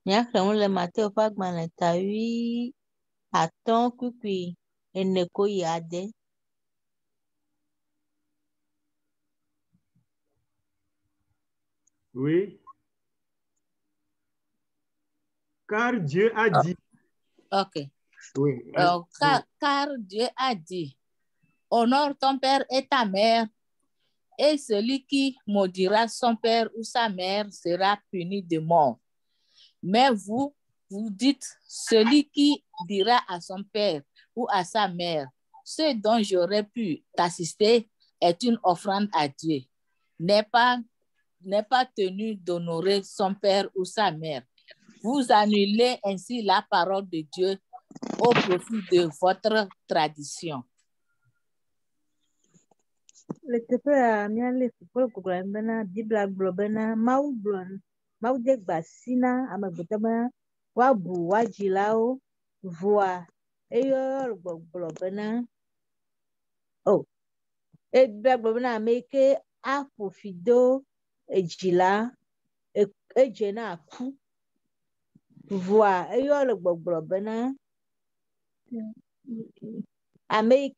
S3: Míaxlẽ nu le Mateo ƒe agbalẽ tawi 5 kpukpui 4 yi 6.
S1: Oui. Car Dieu a dit.
S5: Ok.
S1: Oui.
S5: Car Dieu a dit, honore ton père et ta mère, et celui qui maudira son père ou sa mère sera puni de mort. Mais vous dites, celui qui dira à son père ou à sa mère, ce dont j'aurais pu t'assister est une offrande à Dieu, n'est pas n'est pas tenu d'honorer son père ou sa mère. Vous annulez ainsi la parole de Dieu au profit de votre tradition.
S3: Le teƒe ya míalé fufue gblɔ bena Biblia gblɔ bena Mawu de gba si na amegbetɔ bena woabu woa dzilawo vɔa eye le gbɔgblɔ bena Biblia gblɔ bena ame yi ke aƒo fi do edzila edze na aku vɔa eye le gbɔgblɔ bena ame yi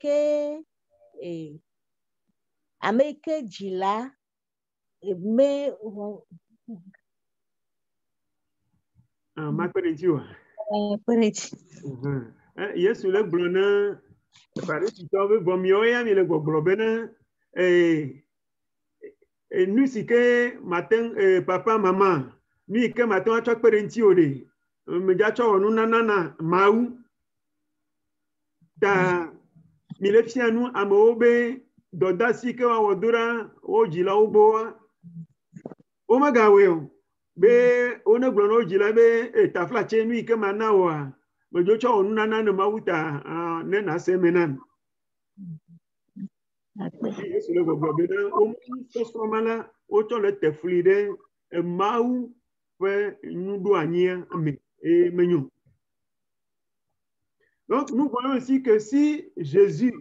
S3: ke dzila me
S1: Makpeɖeŋtsi
S3: kpeɖedzi.
S1: Yesu le gblɔ na Farisitɔwo be vɔ miawo ya mi le gbɔgblɔ bena nu si ke mate papa mama nu yi ke mate ŋu atsɔ kpe ɖe ŋuti o ɖe medzatsɔ wɔ nunana na Mawu ta mi le fia nu amewo be dɔdeasi ke woawɔ do ɖa wo dzilawo gbɔa womegawɔe o be wonegblɔ na wo dzila be taflatse nu yi ke mana wɔa medzo tsɔ wɔ nunana ne Mawu ta ne nase eme nam. Yesu le gbɔgblɔ be sɔsrɔ̃ma la wotsɔ le te fli ɖe Mawu ƒe nuɖoanyia me eye menyo. Donc nous voyons ici que si Jésus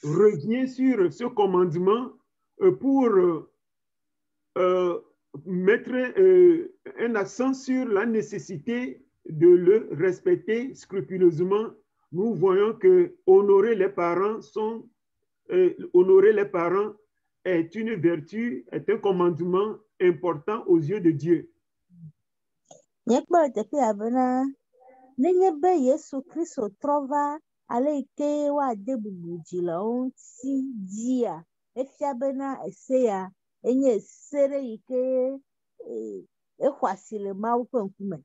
S1: revient sur ce commandement pour mettre un accent sur la nécessité de le respecter scrupuleusement, nous voyons que honorer les parents est une vertu, est un commandement important aux yeux de Dieu.
S3: Nenye be Yesu Kristo trɔ va ale yi ke woade bubu dzilawo ŋuti dzia, efia bena ese ya enye ese ɖe yi ke exɔ asi le Mawu ƒe ŋkume.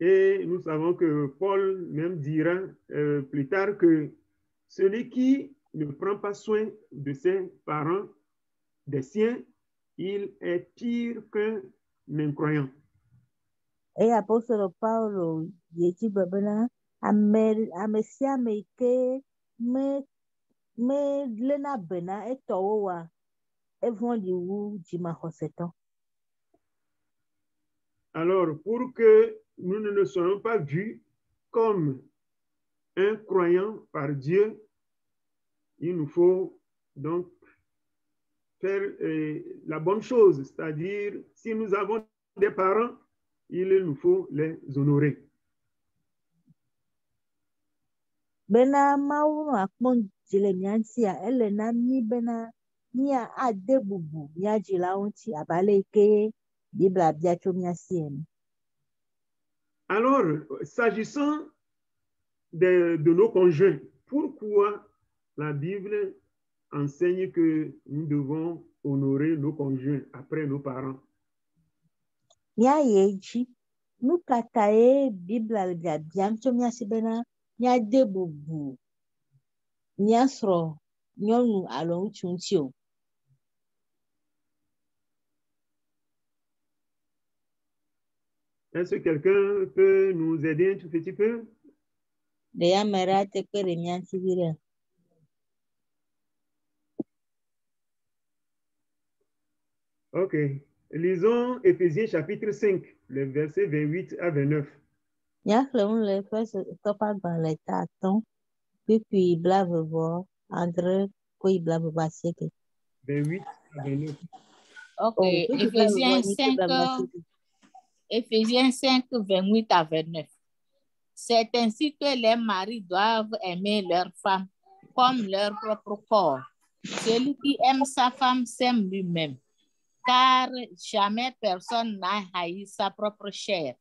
S1: Et nous savons que Paul même dira plus tard que celui qui ne prend pas soin de ses parents, des siens, il est pire qu'un incroyant.
S3: Eye apostolo Paulo yedzi gbe bena ame sia ame yi ke melena be na etɔwo wa evɔ̃ɖi wu dzimaxɔsetɔ.
S1: Alors, pour que nous ne soyons pas vus comme un croyant par Dieu, il nous faut donc faire la bonne chose, c'est-à-dire si nous avons des parents, il nous faut les honorer.
S3: Bena Mawu nɔ akpɔ dzi le mía ŋutia, ele na mí bena mía ade bubu mía dzilawo ŋuti abe ale yi ke Biblia bia tso mía si ene.
S1: Alors, s'agissant de nos conjoints, pourquoi la Bible enseigne que nous devons honorer nos conjoints après nos parents?
S3: Mía ye dzi, nu ka ta ye Biblia le biabiam tso mía si bena míade bubu mía srɔ̃ nyɔnu alo ŋutsu ŋuti o?
S1: Est-ce que quelqu'un peut nous aider un tout petit peu?
S3: De ame ɖe ate kpe ɖe mía ŋuti vi ɖe.
S1: Ok. Lisons Éphésiens chapitre 5, les versets 28 à 29.
S3: Mía xlẽ nu le Efesotɔ ƒe agbalẽ 5, kpikpui 20 kple 29.
S1: 28 à 29.
S5: Ok, Éphésiens 5, 28 à 29. C'est ainsi que les maris doivent aimer leurs femmes comme leur propre corps. Celui qui aime sa femme s'aime lui-même, car jamais personne n'a haï sa propre chair,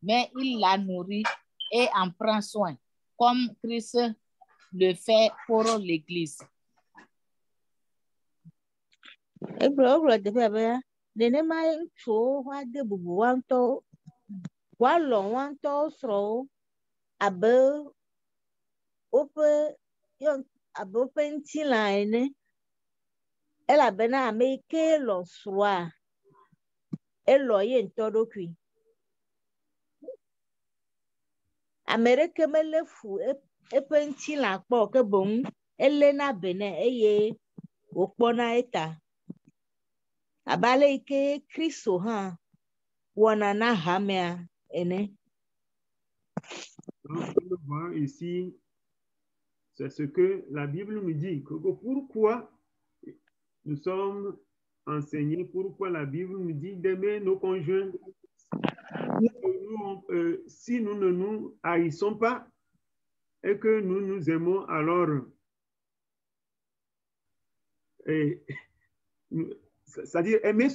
S5: mais il la nourrit et en prend soin, comme Christ le fait pour l'Église.
S3: Egblɔ teƒe be nenema ŋutsuwo woade bubu woa ŋutɔ woalɔ woa ŋutɔ srɔ̃wo abe woƒe ŋutilã ene, elabena ame yi ke lɔ srɔ̃a Elo ye ntodokui. America mele fu epenti la kpo ke bon elena bene eye okpona eta. Abale ike Kristo ha wana na hamea ene.
S1: Donc, on le voit ici, c'est ce que la Bible nous dit. Que pourquoi nous sommes enseignés, pourquoi la Bible nous dit d'aimer nos conjoints. Si nous ne nous haïssons pas et que nous nous aimons, alors, c'est-à-dire aimer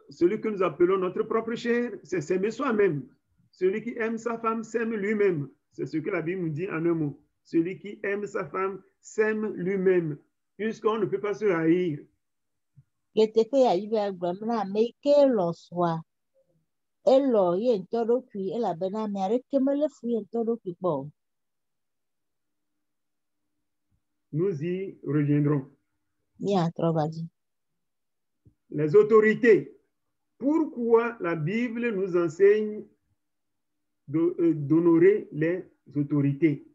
S1: celui que nous appelons notre propre chair, c'est s'aimer soi-même. Celui qui aime sa femme s'aime lui-même. C'est ce que la Bible nous dit en un mot. Celui qui aime sa femme s'aime lui-même, puisqu'on ne peut pas se haïr.
S3: Le tepe ya ibe agbamna me ke lo swa. Elo ye ntodokui ela bena me areke mele fu ye ntodokui po.
S1: Nous y reviendrons.
S3: Mia trobaji.
S1: Les autorités. Pourquoi la Bible nous enseigne d'honorer les autorités?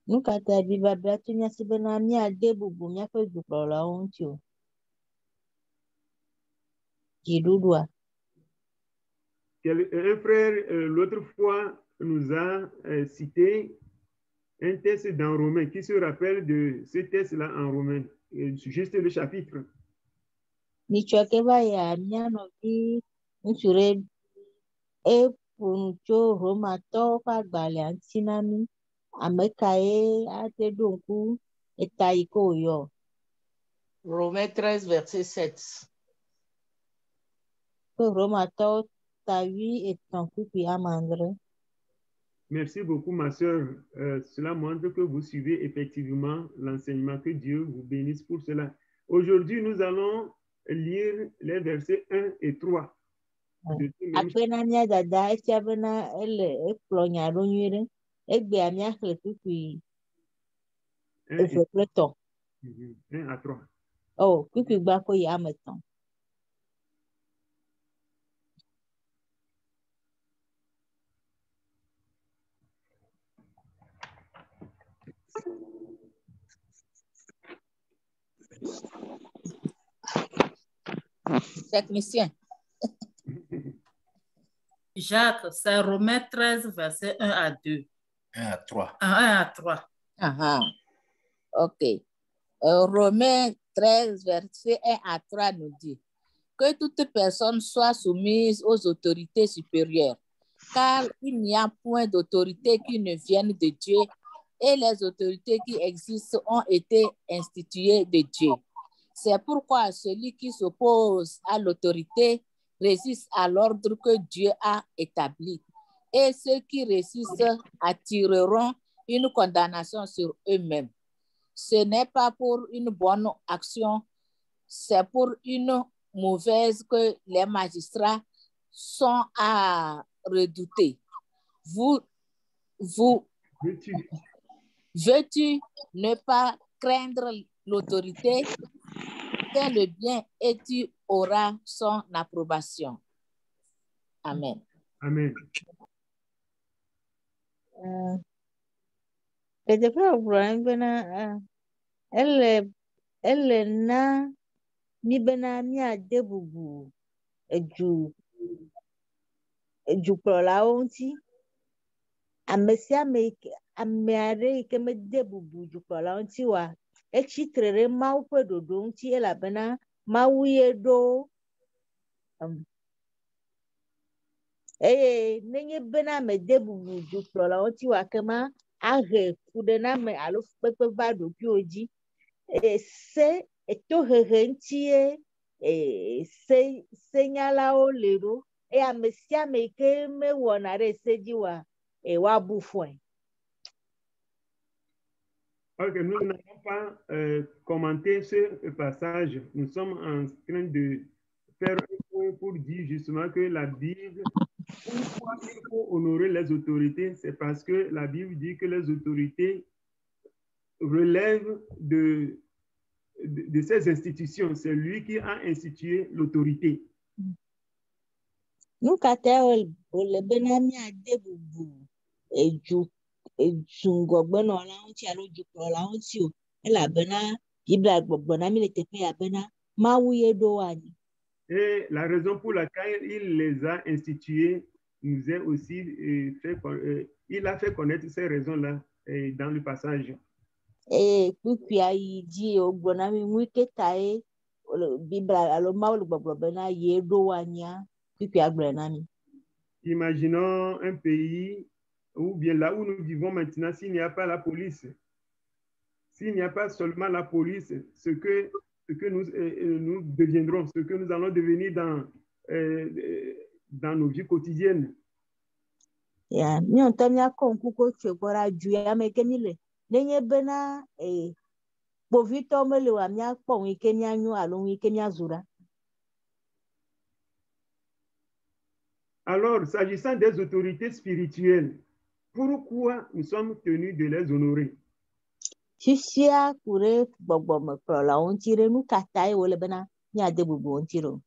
S3: Nous kata biba bratunya sibena mia debubu mia fe duprola ontio. Kidudwa.
S1: Un frère, l'autre fois, nous a cité un texte dans Romains. Qui se rappelle de ce texte-là en Romains? Juste le chapitre.
S3: Nichoke ya mia no bi nsure e puncho Roma to pa gbale antinami amekae ate donku etaiko yo.
S2: Romains 13, verset 7.
S3: Roma to tawi et tanku pi amandre.
S1: Merci beaucoup, ma sœur. Cela montre que vous suivez effectivement l'enseignement. Que Dieu vous bénisse pour cela. Aujourd'hui, nous allons lire les versets 1 et 3.
S3: Apena mia dada etiabena ele eplonya ronyere egbe amia klepipi efepleton.
S1: 1 à 3.
S3: Oh, pipi gbako ya ameton.
S5: Technicien.
S7: Jacques, c'est Romains 13, verset 1 à 2.
S4: 1 à 3.
S7: 1 à 3.
S5: OK. Romains 13, verset 1 à 3 nous dit que toute personne soit soumise aux autorités supérieures, car il n'y a point d'autorité qui ne vienne de Dieu et les autorités qui existent ont été instituées de Dieu. C'est pourquoi celui qui s'oppose à l'autorité résiste à l'ordre que Dieu a établi. Et ceux qui résistent attireront une condamnation sur eux-mêmes. Ce n'est pas pour une bonne action, c'est pour une mauvaise que les magistrats sont à redouter. Veux-tu ne pas craindre l'autorité? Fais le bien et tu auras son approbation. Amen.
S1: Amen.
S3: Elle na mi bena mi adebubu eju prola onti amesia me ameare ke me debubu ju prola onti wa echitrere mau pedodo onti ela bena mau yedo nenye bena me debubu ju prola onti wa kema age kudena me alo pepe vado kioji se eto hehentie se senyala o lero amesia me ke me wonare sejiwa wa bufoi.
S1: Ok, nous n'avons pas commenté ce passage. Nous sommes en train de faire un point pour dire justement que la Bible, pourquoi il faut honorer les autorités, c'est parce que la Bible dit que les autorités relèvent de ces institutions. C'est lui qui a institué l'autorité.
S3: Nu katã wòle bena míade bubu edzungɔgbenɔlawo ŋuti alo dzukplɔlawo ŋuti o, elabena Biblia gbɔgblɔ na mí le teƒea bena Mawu ye ɖo wo anyi.
S1: Et la raison pour laquelle il les a institués nous est aussi il a fait connaître ces raisons-là dans le passage.
S3: Eye kpukpua yi dzi wògblɔ na mí ŋui ke tae Biblia alo Mawu le gbɔgblɔ bena ye ɖo wo anyia, kpukpua gblɔe na mí.
S1: Imaginons un pays ou bien là où nous vivons maintenant, s'il n'y a pas la police, s'il n'y a pas seulement la police, ce que nous deviendrons, ce que nous allons devenir dans nos vies quotidiennes.
S3: Ya, mí ŋutɔ míakɔ ŋku ko tso gbɔ ɖa du ya me ke mí le. Nenye bena kpovitɔwo meli oa, míakpɔ ŋui ke míanyo alo ŋui ke míazu ɖa.
S1: Alors, s'agissant des autorités spirituelles, pourquoi nous sommes tenus de les honorer?
S3: Fifia ku ɖe gbɔgbɔmekplɔlawo ŋuti ɖe nu ka tae wòle bena míade bubu wo ŋuti ɖo.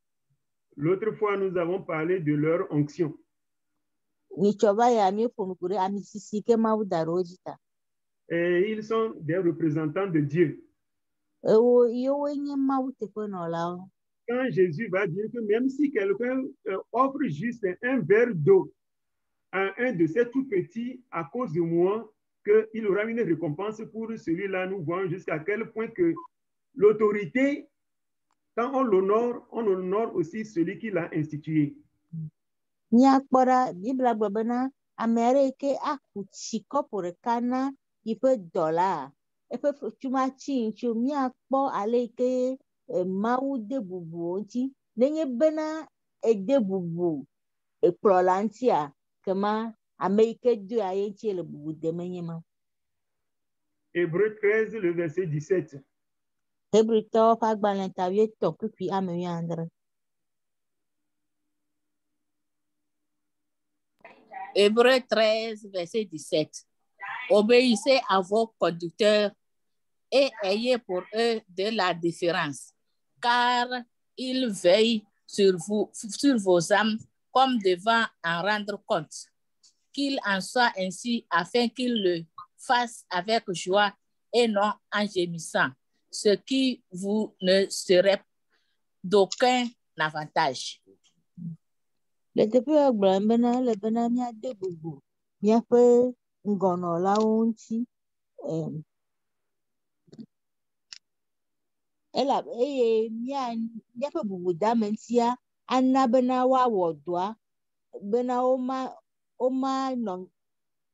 S1: L'autre fois, nous avons parlé de leur onction.
S3: Mitsɔ va ya míeƒo nu ku ɖe amisisi ke Mawu da ɖe wo dzi ta.
S1: Et ils sont des représentants de Dieu.
S3: Yewoe nye Mawu teƒenɔlawo.
S1: Quand Jésus va dire que même si quelqu'un offre juste un verre d'eau à un de ces tout petits à cause de moi, qu'il aura une récompense pour celui-là, nous voyons jusqu'à quel point que l'autorité, quand on honore aussi celui qui l'a institué.
S3: Míakpɔ ɖa Biblia gblɔ bena ame aɖe ke aku tsi kɔpu ɖeka na yiƒe dɔla, eƒe fetumatsi ŋuti míakpɔ ale ke Mawu de bubu wo ŋuti. Nenye bena ede bubu kplɔla ŋutia, kema ame yi ke doa ye ŋuti le bubu dem nye ma.
S1: Hébreux 13, le verset 17.
S3: Hebritɔwo ƒe agbalẽ ta 8:19.
S5: Hébreux 13, verset 17. Obéissez à vos conducteurs et ayez pour eux de la différence, car ils veillent sur vos âmes comme devant en rendre compte. Qu'il en soit ainsi afin qu'ils le fassent avec joie et non en gémissant, ce qui vous ne serait d'aucun avantage.
S3: Le teƒe gblɔ bena le bena míade bubu míaƒe ŋgɔnɔlawo ŋuti, eye míaƒe bubudame ŋutia ana bena woawɔ dɔa, bena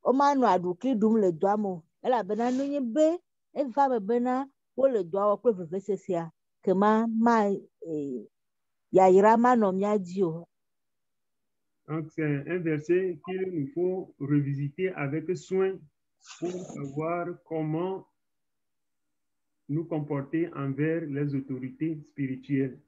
S3: womanɔ aɖukli ɖum le dɔa me o, elabena nenye be eva me bena wole dɔa wɔ kple vevesesea, kema yayra manɔ mía dzi o.
S1: Donc, c'est un verset qu'il nous faut revisiter avec soin pour savoir comment nous comporter envers les autorités spirituelles.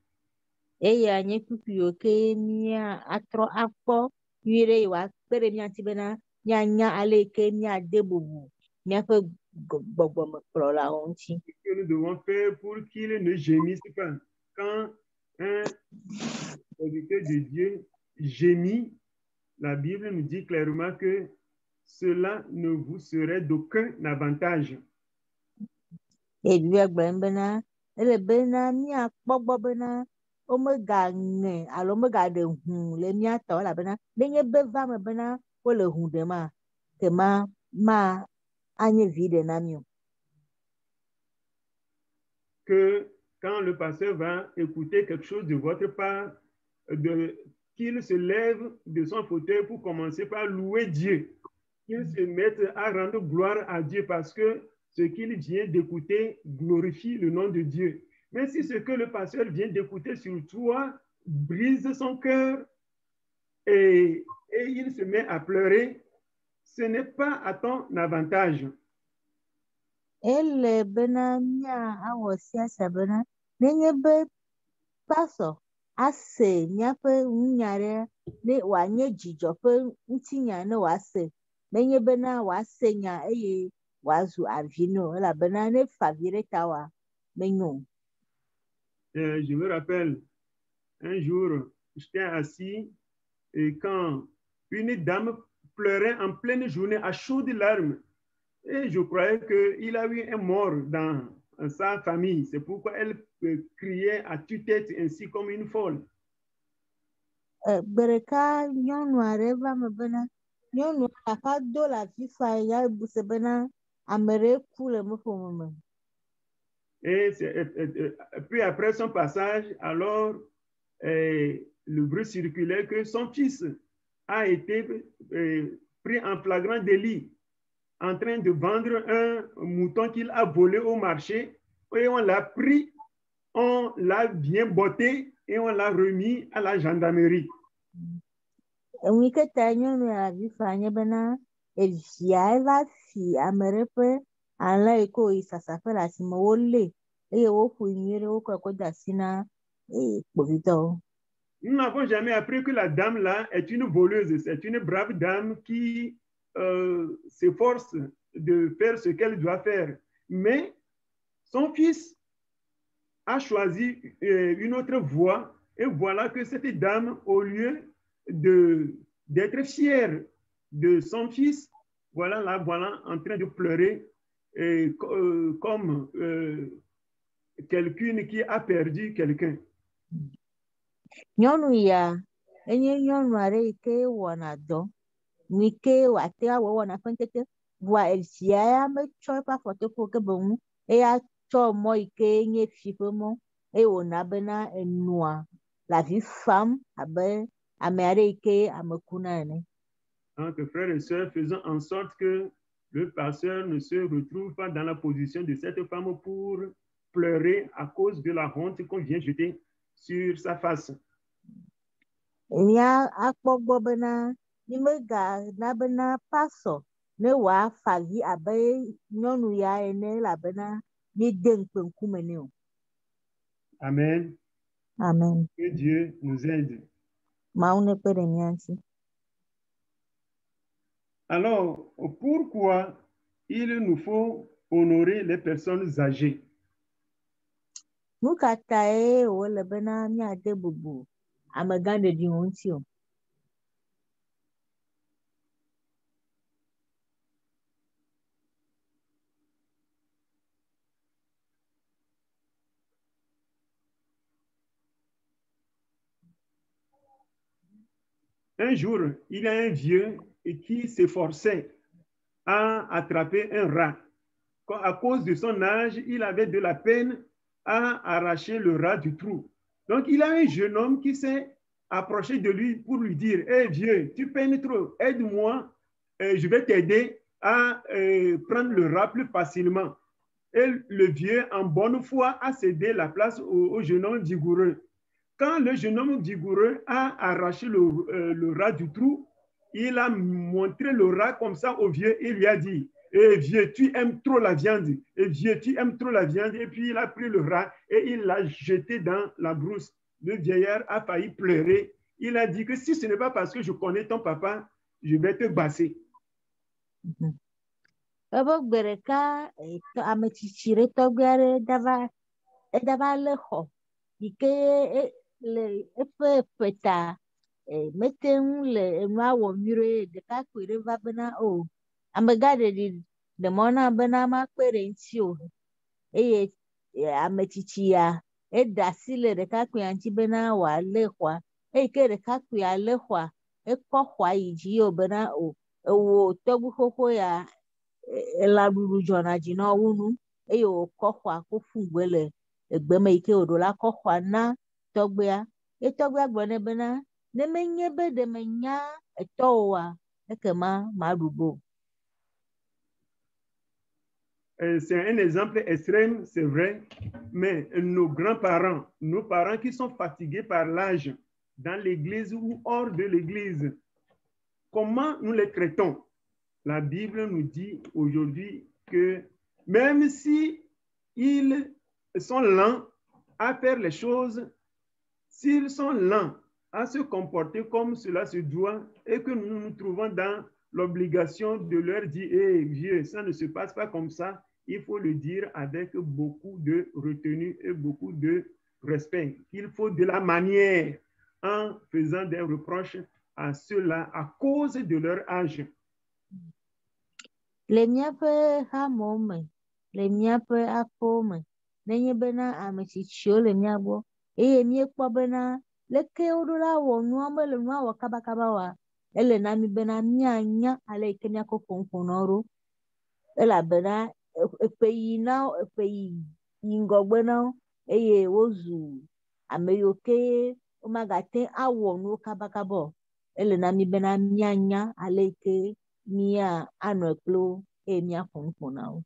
S3: Eya nye kukuyo ke míatrɔ akpɔ nyuie ɖe woakpe ɖe mía ŋuti bena míanya ale ke míade bubu míaƒe gbɔgbɔmekplɔlawo ŋuti.
S1: Ce que nous devons faire pour qu'ils ne gémissent pas. Quand un serviteur de Dieu gémit, la Bible nous dit clairement que cela ne vous serait d'aucun avantage.
S3: Biblia gblɔ bena ele bena míakpɔ gbɔ bena womegaŋe alo megaɖe hu le mía ta o, elabena nenye be va me bena wole hu ɖema, kema anye viɖe na mí o.
S1: Que quand le pasteur va écouter quelque chose de votre part, qu'il se lève de son fauteuil pour commencer par louer Dieu, qu'il se mette à rendre gloire à Dieu parce que ce qu'il vient d'écouter glorifie le nom de Dieu. Mais si ce que le pasteur vient d'écouter sur toi brise son cœur et il se met à pleurer, ce n'est pas à ton avantage.
S3: Ele bena mía awɔ siasa bena nenye be pastor ase míaƒe nunya ɖe ne wòanye dzidzɔ ƒe ŋutinya ne wòase, nenye bena wòase nya eye wòazu avi ne o, elabena ne fa avi ɖe ta wa menyo o.
S1: Je me rappelle un jour, j'étais assis et quand une dame pleurait en pleine journée à chaudes larmes. Et je croyais qu'il a eu un mort dans sa famille. C'est pourquoi elle criait à tue-tête ainsi comme une folle.
S3: Bereka nyɔnu aɖe va me bena nyɔnu ɖeka do le avi fa ya bu se bena ame ɖe ku le meƒome me.
S1: Et puis après son passage, alors le bruit circulait que son fils a été pris en flagrant délit en train de vendre un mouton qu'il a volé au marché et on l'a pris, on l'a bien botté et on l'a remis à la gendarmerie.
S3: Ŋui ke ta nyɔnu avi fa nye bena evia va si ame ɖe ƒe alẽ yi ke wòyi sasaƒe le asime wolée eye woƒoe nyuie ɖe wokɔe kɔ de asi na kpovitɔwo.
S1: Nous n'avons jamais appris que la dame là est une voleuse, c'est une brave dame qui s'efforce de faire ce qu'elle doit faire. Mais son fils a choisi une autre voie et voilà que cette dame, au lieu d'être fière de son fils, voilà en train de pleurer comme quelqu'un qui a perdu quelqu'un.
S3: Nyɔnu ya enye nyɔnu aɖe yi ke wɔna dɔ, nu yi ke wòate awɔ wɔna ƒe ŋkeke, vɔa evia ya metsɔ eƒe afɔtoƒo ke boŋ eya tsɔ mɔ yi ke nye fi ƒe mɔ eye wòna bena enɔa le avi fam abe ame aɖe yi ke ame kuna ene.
S1: Donc, frères et sœurs, faisons en sorte que le pasteur ne se retrouve pas dans la position de cette femme pour pleurer à cause de la honte qu'on vient jeter sur sa face.
S3: Nya akpɔ gbɔ bena nimegana bena pasɔ ne wòafa avi abe nyɔnu ya ene elabena míede ŋukpe ŋkume nɛ o.
S1: Amen.
S3: Amen.
S1: Que Dieu nous aide.
S3: Mawu nekpe ɖe mía ŋuti.
S1: Alors, pourquoi il nous faut honorer les personnes âgées?
S3: Nu ka tae wòle bena míade bubu amegãɖeɖiwo ŋuti o?
S1: Un jour, il y a un vieux qui s'efforçait à attraper un rat. À cause de son âge, il avait de la peine à arracher le rat du trou. Donc, il y a un jeune homme qui s'est approché de lui pour lui dire « Hé vieux, tu peines trop, aide-moi, je vais t'aider à prendre le rat plus facilement. » Et le vieux, en bonne foi, a cédé la place au jeune homme vigoureux. Quand le jeune homme vigoureux a arraché le rat du trou, il a montré le rat comme ça au vieux et lui a dit « Eh vieux, tu aimes trop la viande. Eh vieux, tu aimes trop la viande. » Et puis il a pris le rat et il l'a jeté dans la brousse. Le vieillard a failli pleurer. Il a dit que si ce n'est pas parce que je connais ton papa, je vais te basser.
S3: Ebe gbe ɖeka ame tsitsi ɖe tɔgbi aɖe dava lé xɔ yi ke le eƒe ƒeta mete ŋu le enua wɔ nyuie ɖe ɖekakpui ɖe va bena o amegãɖeɖi ɖe mɔ na bena makpe ɖe ŋuti o eye ame tsitsi ya eda asi le ɖekakpuia ŋuti bena wòalé xɔa eyi ke ɖekakpuia lé xɔa ekɔ xɔa yi dzi o bena o ewo tɔgbi xoxo ya elãɖuɖu dzɔna dzi na wo nu eye wòkɔ xɔa kɔ ƒu gbe le egbe me yi ke wòɖo la kɔ xɔa na tɔgbia ye tɔgbia gblɔ nɛ bena ne menye be ɖe menya etɔwoa ekema maɖu go.
S1: C'est un exemple extrême, c'est vrai, mais nos grands-parents, nos parents qui sont fatigués par l'âge dans l'église ou hors de l'église, comment nous les traitons? La Bible nous dit aujourd'hui que même si ils sont lents à faire les choses, s'ils sont lents à se comporter comme cela se doit et que nous nous trouvons dans l'obligation de leur dire « Hé, vieux, ça ne se passe pas comme ça », il faut le dire avec beaucoup de retenue et beaucoup de respect. Il faut de la manière en faisant des reproches à ceux-là à cause de leur âge.
S3: Le miaƒe hamewo me, le miaƒe aƒewo me, nenye bena ame tsitsiwo le mia gbɔ, eye miekpɔ bena leke woɖo la wɔ nua mele nua wɔ kabakaba oa, ele na mi bena mianya ale yi ke miakɔ ƒoƒo na wo ɖo, elabena eƒe yi ŋgɔgbe na wo, eye wozu ame yiwo ke womagate awɔ nuwo kabakaba o. Ele na mi bena mianya ale yi ke anɔ kpli wo eye miaƒo nuƒo na wo.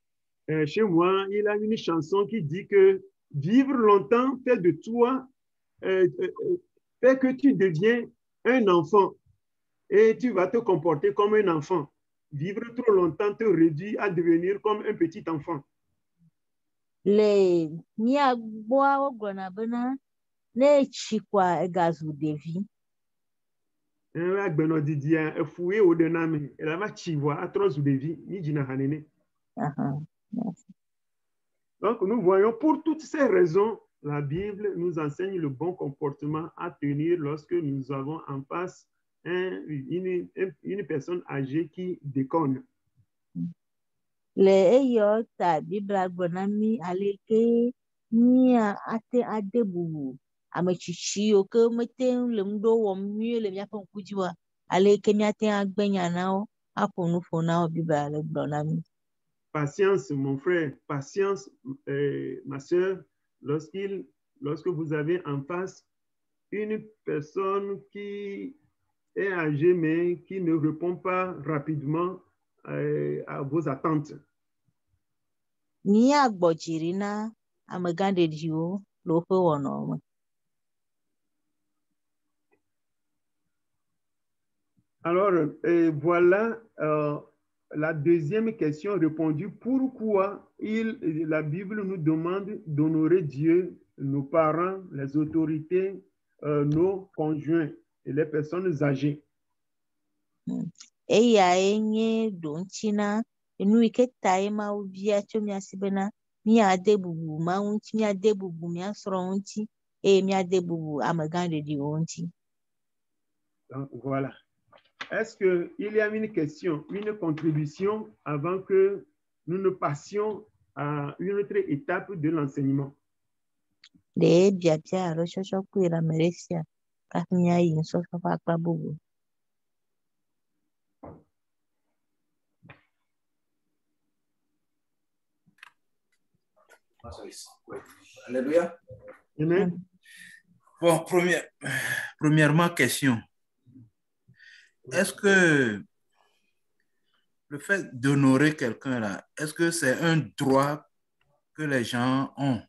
S1: Chez moi, il y a une chanson qui dit que vivre longtemps fait de toi, fait que tu deviens un enfant et tu vas te comporter comme un enfant. Vivre trop longtemps te réduit à devenir comme un petit enfant.
S3: Le mia gbɔa wogblɔna bena ne etsi kɔa egazu ɖevi.
S1: Agbenɔdidia efue wo ɖena me elava tsi vɔa atrɔ zu ɖevi mi dzina ha nene. Donc nous voyons pour toutes ces raisons, la Bible nous enseigne le bon comportement à tenir lorsque nous avons en face une personne âgée qui déconne.
S3: Le eya ta Biblia gblɔ na mi ale ke ate ade bubu ame tsitsi yiwo ke mete le ŋɖo wɔm nyuie le miaƒe ŋku dzi oa, ale ke miate agbe nya na wo, aƒo nu ƒo na wo, Biblia le gblɔ na mi.
S1: Patience, mon frère, patience, ma soeur, lorsque vous avez en face une personne qui est âgée mais qui ne répond pas rapidement à vos attentes.
S3: Miagbɔdziri na amegãɖeɖiwo le woƒe wɔnawo me.
S1: Alors, voilà la deuxième question répondue. Pourquoi la Bible nous demande d'honorer Dieu, nos parents, les autorités, nos conjoints et les personnes âgées?
S3: Eya enye ɖoŋtsi na enu yi ke ta ye Mawu bia tso mia si bena miade bubu Mawu ŋuti, miade bubu mia srɔ̃ ŋuti, eye miade bubu amegãɖeɖiwo ŋuti.
S1: Donc, voilà. Est-ce qu'il y a une question, une contribution avant que nous ne passions à une autre étape de l'enseignement?
S3: Le biabia alo tsɔtsɔ kpui le ame ɖe sia kafi miayi nusɔsrɔ̃ ƒe akpa bubu.
S4: Alléluia.
S1: Amen.
S4: Bon, premièrement, question. Est-ce que le fait d'honorer quelqu'un là, est-ce que c'est un droit que les gens ont?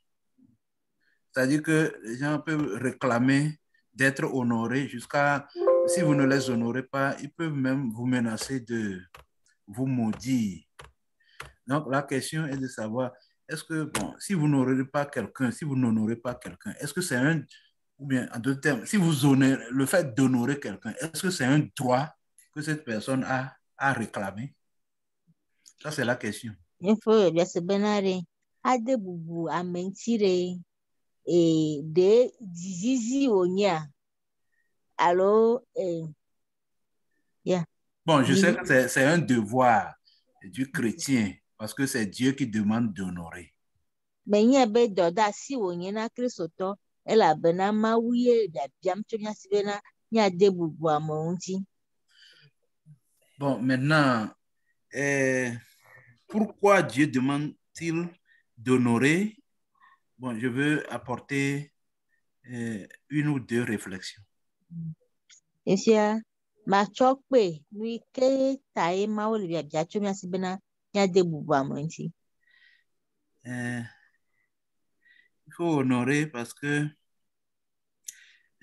S4: C'est-à-dire que les gens peuvent réclamer d'être honorés jusqu'à, si vous ne les honorez pas, ils peuvent même vous menacer de vous maudire. Donc la question est de savoir, est-ce que, bon, si vous n'honorez pas quelqu'un, est-ce que c'est un, ou bien en d'autres termes, si vous honorez, le fait d'honorer quelqu'un, est-ce que c'est un droit que cette personne a à réclamer? Ça, c'est la question.
S3: Il faut bien se bénir. Ade bubu amentire et de zizi onia. Alors, yeah.
S4: Bon, je sais que c'est un devoir du chrétien parce que c'est Dieu qui demande d'honorer.
S3: Mais il y a be doda si onia na Kristoto elabena Mawu ye da biam tso mia si bena nya de bubu amonti.
S4: Bon, maintenant, pourquoi Dieu demande-t-il d'honorer? Bon, je veux apporter une ou deux réflexions.
S3: Esia ma chokpe lui ke tai Mawu le bia tso mia si bena nya de bubu amonti.
S4: Il faut honorer parce que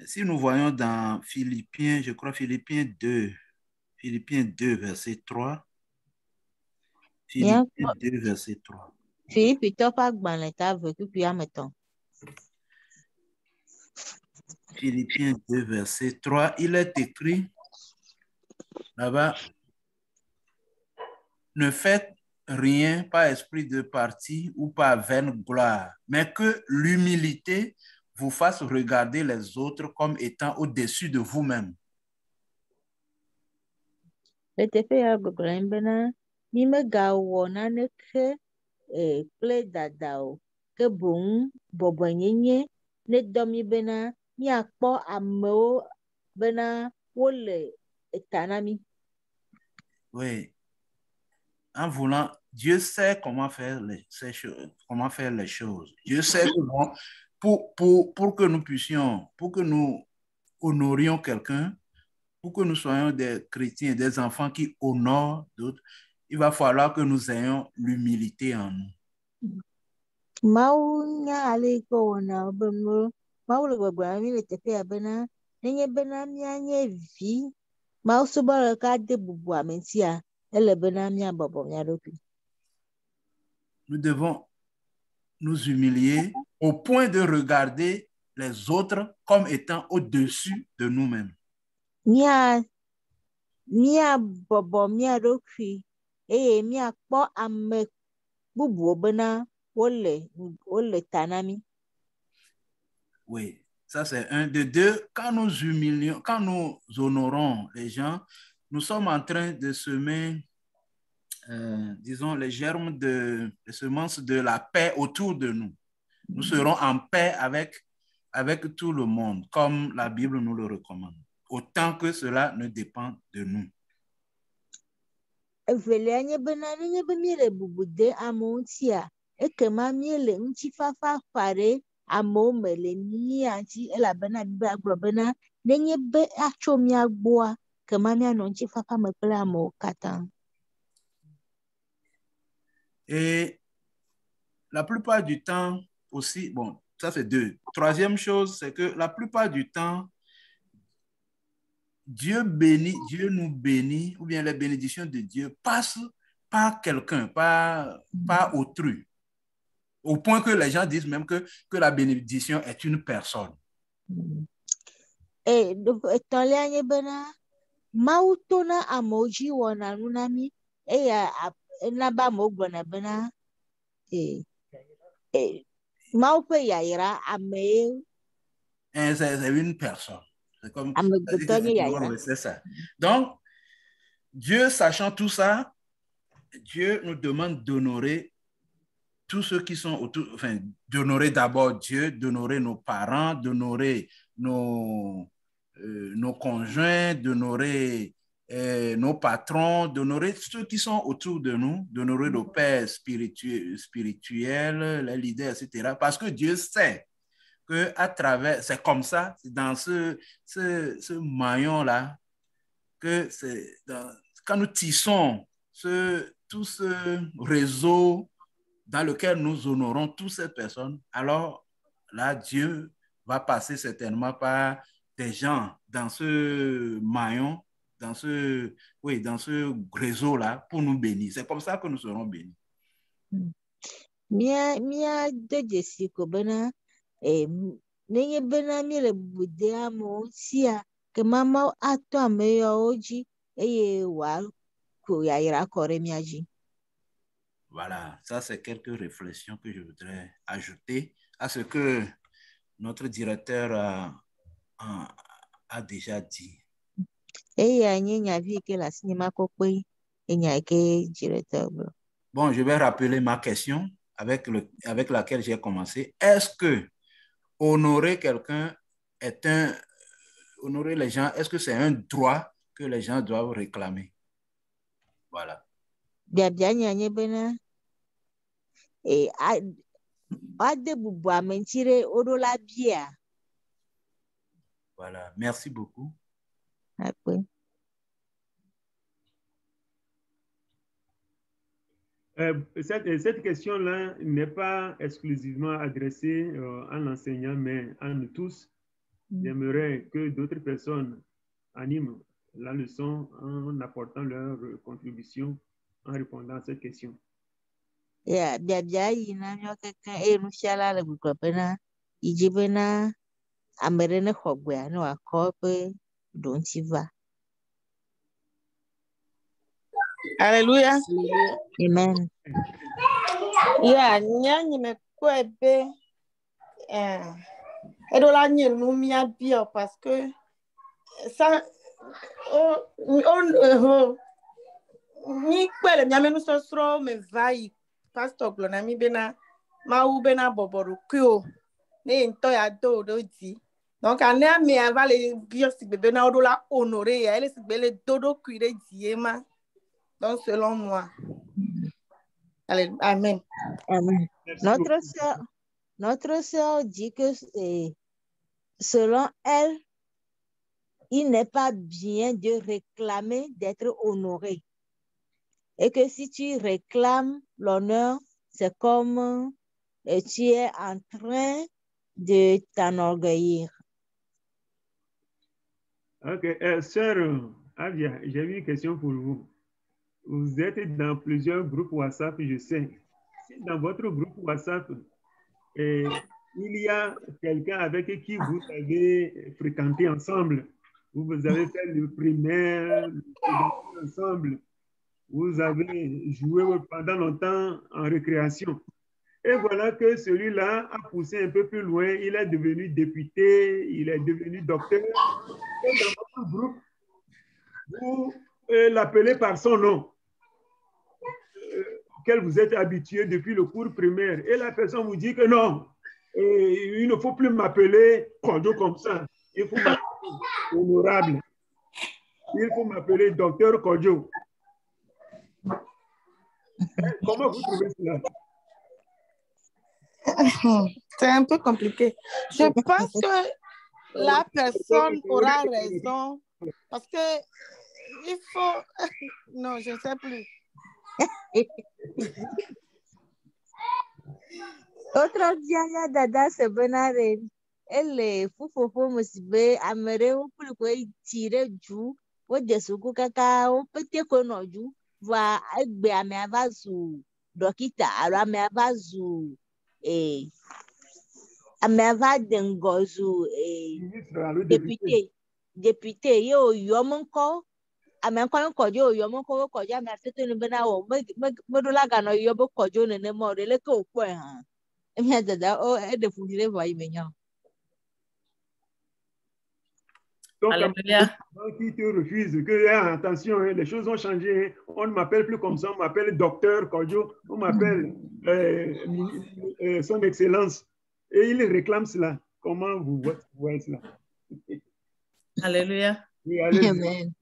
S4: si nous voyons dans Philippiens, je crois Philippiens 2, verset 3. Philippiens 2, verset 3.
S3: Philippe topa gbanle ta veku pi ameton.
S4: Philippiens 2, verset 3, il est écrit là-bas, ne faites rien par esprit de parti ou par vaine gloire, mais que l'humilité vous fasse regarder les autres comme étant au-dessus de vous-même. Oui. En voulant, Dieu sait comment faire les choses. Dieu sait que bon, pour que nous puissions, pour que nous honorions quelqu'un, pour que nous soyons des chrétiens, des enfants qui honorent d'autres, il va falloir que nous ayons l'humilité en nous. Nous devons nous humilier au point de regarder les autres comme étant au-dessus de nous-mêmes. Oui, ça c'est un. De deux, quand nous humilions, quand nous honorons les gens, nous sommes en train de semer, disons, les germes les semences de la paix autour de nous. Nous serons en paix avec tout le monde, comme la Bible nous le recommande, autant que cela ne dépend de nous. Et la plupart du temps aussi, bon, ça c'est deux. Troisième chose, c'est que la plupart du temps, Dieu nous bénit, ou bien les bénédictions de Dieu passent par quelqu'un, par autrui. Au point que les gens disent même que la bénédiction est une personne. C'est une personne. C'est comme c'est ça. Donc, Dieu, sachant tout ça, Dieu nous demande d'honorer tous ceux qui sont autour, enfin, d'honorer d'abord Dieu, d'honorer nos parents, d'honorer nos conjoints, d'honorer nos patrons, d'honorer ceux qui sont autour de nous, d'honorer nos pères spirituels, les leaders, etc. Parce que Dieu sait que à travers, c'est comme ça, c'est dans ce maillon-là, que quand nous tissons tout ce réseau dans lequel nous honorons toutes ces personnes, alors là, Dieu va passer certainement par des gens dans ce maillon, dans ce réseau-là pour nous bénir. C'est comme ça que nous serons bénis. Voilà, ça c'est quelques réflexions que je voudrais ajouter à ce que notre directeur a déjà dit. Bon, je vais rappeler ma question avec laquelle j'ai commencé. Est-ce que honorer quelqu'un honorer les gens, est-ce que c'est un droit que les gens doivent réclamer? Voilà. Voilà, merci beaucoup.
S1: Cette question-là n'est pas exclusivement adressée à l'enseignant, mais à nous tous. J'aimerais que d'autres personnes animent la leçon en apportant leur contribution en répondant à cette question.
S6: Alléluia.
S3: Amen.
S6: Yeah, nyanyi mekwebe Et de la nous mia bien parce que ça ni kwele nyame no sosro me vai pastor glona mi bena ma u bena boboru kyo ne nto ya do di donc ane mi ava le bio si bebe na odo la honorer ya ele si bele dodo kuire diema donc selon moi. Allez, amen.
S3: Amen. Notre sœur dit que selon elle, il n'est pas bien de réclamer d'être honoré. Et que si tu réclames l'honneur, c'est comme tu es en train de t'enorgueillir.
S1: Ok, sœur Avia, j'ai une question pour vous. Vous êtes dans plusieurs groupes WhatsApp, je sais. Si dans votre groupe WhatsApp, il y a quelqu'un avec qui vous avez fréquenté ensemble, vous avez fait le primaire, le secondaire ensemble, vous avez joué pendant longtemps en récréation. Et voilà que celui-là a poussé un peu plus loin, il est devenu député, il est devenu docteur. Et dans votre groupe, vous l'appelez par son nom, auquel vous êtes habitué depuis le cours primaire. Et la personne vous dit que non, il ne faut plus m'appeler Kojo comme ça. Il faut m'appeler honorable. Il faut m'appeler docteur Kojo. Comment vous trouvez cela?
S6: C'est un peu compliqué. Je pense que la personne aura raison parce que il faut... Non, je ne sais plus.
S3: Otro día ya dada se benare ele fufofo musibe amere o pulko tire ju o desuku kaka o pete ko noju va egbe ame avazu dókítà ara ame avazu ame avadengozu député yo yomonko ame kon kojo yomonko kojo ame afete no bena o medola gano yobo kojo nene mo le ko po han.
S1: Donc, qui te refuse, que attention, les choses ont changé, on ne m'appelle plus comme ça, on m'appelle docteur Kojo, on m'appelle son excellence, et il réclame cela. Comment vous voyez cela?
S7: Alléluia.
S1: Oui, alléluia.
S3: Amen.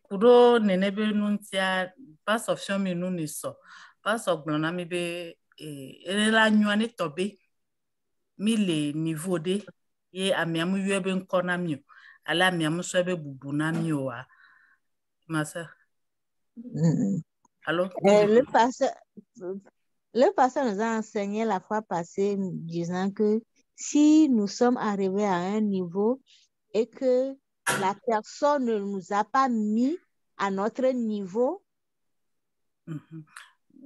S7: Kudo nenebe nuntia pass of show me nuniso pass of blona mi be la nyuane tobe mi le niveau de ye amiamu yebe nkona mi ala amiamu so be bubu na mi wa masa. Alors
S3: le pasteur nous a enseigné la fois passée disant que si nous sommes arrivés à un niveau et que la personne ne nous a pas mis à notre niveau.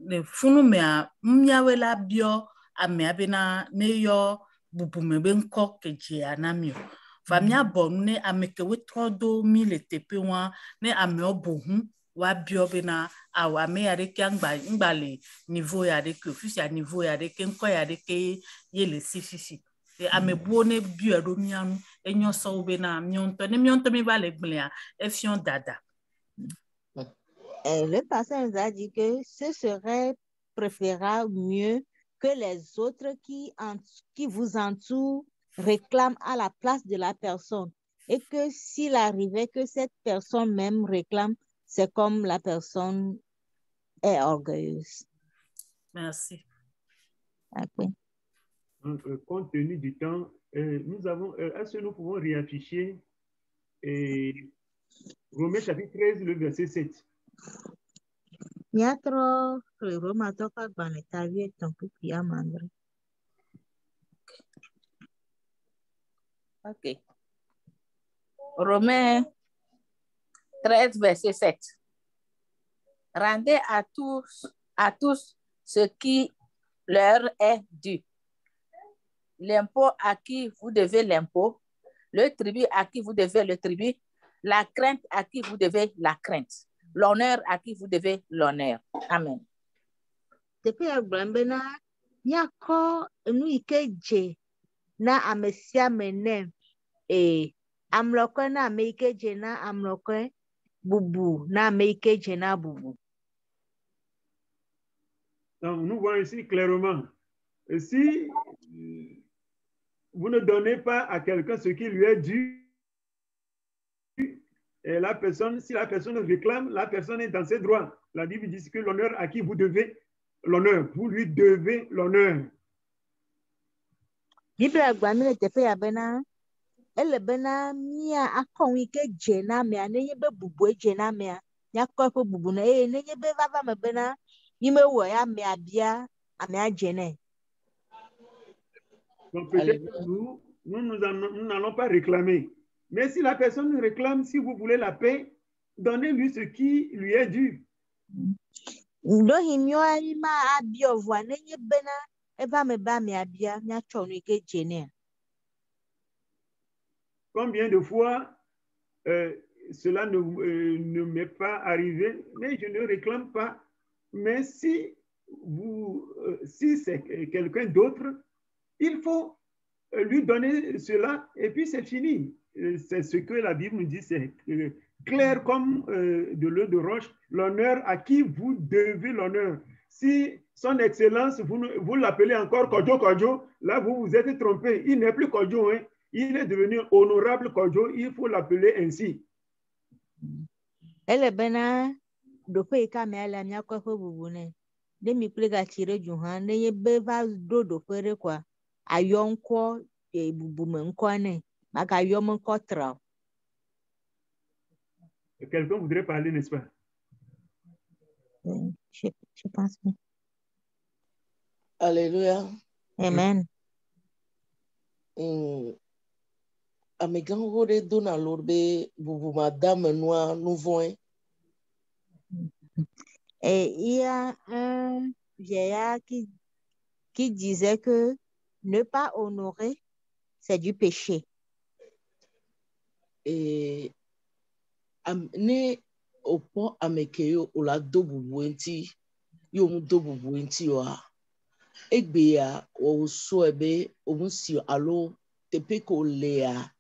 S7: Le funu mea mmiawe la bio amea bena ne yo bubume ben ko keje anamio famia bonne ameke wetrodo mi le tepe wa ne ame obohun wa bio bena awa me ya de ngba le niveau ya de ke fisi ya niveau ya de ke nko ya de ke ye le sifisi e ame buone bio do mianu enyo so bena mionto mi va le gblea e fion dada.
S3: Le pasteur nous a dit que ce serait préférable mieux que les autres qui vous entourent réclament à la place de la personne. Et que s'il arrivait que cette personne même réclame, c'est comme la personne est orgueilleuse.
S7: Merci.
S3: Okay.
S1: Donc, compte tenu du temps, est-ce que nous pouvons réafficher Romains chapitre 13, le verset 7.
S5: Ok. Romains 13, verset 7. Rendez à tous ce qui leur est dû. L'impôt à qui vous devez l'impôt, le tribut à qui vous devez le tribut, la crainte à qui vous devez la crainte, l'honneur à qui vous devez l'honneur. Amen.
S3: Depuis Abraham, Nyako, nous ike je, na amesia mene amlokwe na ameike jena amlokwe bubu na ameike jena bubu.
S1: Donc, nous voyons ici clairement, si vous ne donnez pas à quelqu'un ce qui lui est dû, et la personne, si la personne réclame, la personne est dans ses droits. La Bible dit que l'honneur à qui vous devez l'honneur, vous lui devez l'honneur.
S3: Bible agbanile tepe ya bena ele bena mia akon ike jena me anenye be bubu jena me ya ko bubu na nenye be baba me bena yime wo ya me abia ame ajene.
S1: Donc peut-être nous n'allons pas réclamer. Mais si la personne réclame, si vous voulez la paix, donnez-lui ce qui lui est dû.
S3: Ndo himyo ma abia vo nenye bena eba me ba me abia nya chonu ike jene.
S1: Combien de fois cela ne m'est pas arrivé, mais je ne réclame pas. Mais si c'est quelqu'un d'autre, il faut lui donner cela et puis c'est fini. C'est ce que la Bible nous dit, c'est clair comme de l'eau de roche, l'honneur à qui vous devez l'honneur. Si son excellence, vous l'appelez encore Kodjo Kodjo, là vous vous êtes trompé. Il n'est plus Kodjo, hein. Il est devenu honorable Kodjo, il faut l'appeler ainsi.
S3: Elle est bena dope ikame ala nya kwa bubune. De mi plega chire juhan ne ye beva do pere kwa ayonko e bubume nkwane maka ayom nkotra.
S1: Quelqu'un voudrait parler, n'est-ce pas?
S3: Je pense.
S2: Alléluia.
S3: Amen.
S2: Amegan hore dona lorbe bubu madame noa nouveau.
S3: Et il y a un vieillard qui disait que ne pas honorer, c'est du péché.
S2: Et ne opo amekeyo ola do bubu enti yo mu do bubu enti wa egbe ya o so ebe o mu si alo tepe ko lea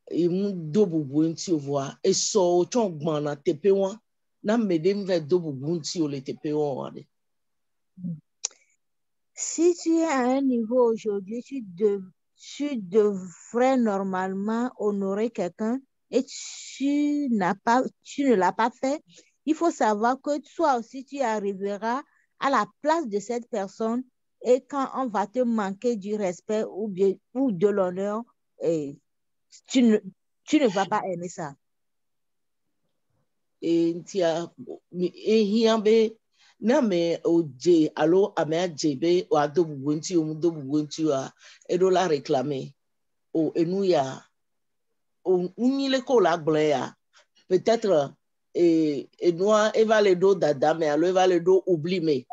S2: e mu do bubu enti o voa e so o chon gbon na tepe won na medem ve do bubu enti o le tepe won wa de.
S3: Si tu es à un niveau aujourd'hui, tu devrais normalement honorer quelqu'un et tu ne l'as pas fait. Il faut savoir que toi aussi, tu arriveras à la place de cette personne et quand on va te manquer du respect ou de l'honneur, tu ne vas pas aimer ça.
S2: Et tia hiambe na me oje alo ame ajebe o adobu wenti o mudobu wenti a edola réclamer o enu ya o unile ko la gble ya peut-être enua eva le do dada me alo eva le do oubli me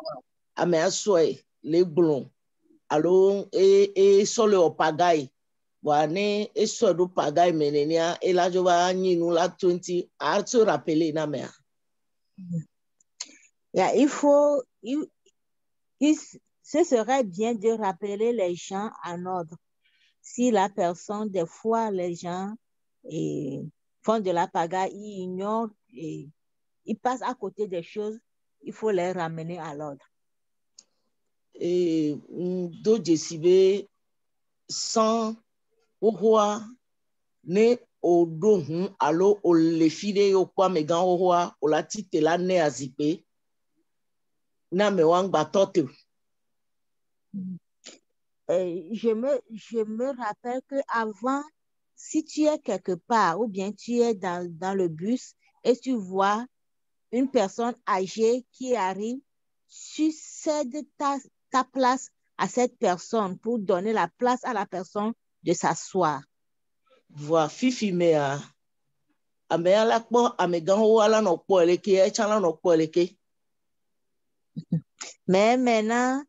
S2: ame asoe le blon alo so le opagai wane so do pagai menenia e la joba nyinu la 20 a se rappeler na me.
S3: Yeah, ce serait bien de rappeler les gens en ordre. Si la personne, des fois, les gens font de la pagaille, ils ignorent, ils passent à côté des choses, il faut les ramener à l'ordre.
S2: Et do jesibe sans ohoa ne odo alo o le fide yo kwa megan ohoa o la tite la ne azipe na me wangba tote.
S3: Je me rappelle que avant, si tu es quelque part ou bien tu es dans le bus et tu vois une personne âgée qui arrive, tu cèdes ta place à cette personne pour donner la place à la personne de s'asseoir.
S2: Voilà, fifi mea amea la po amegan wala no po eleke e chala no po eleke.
S3: Mais maintenant,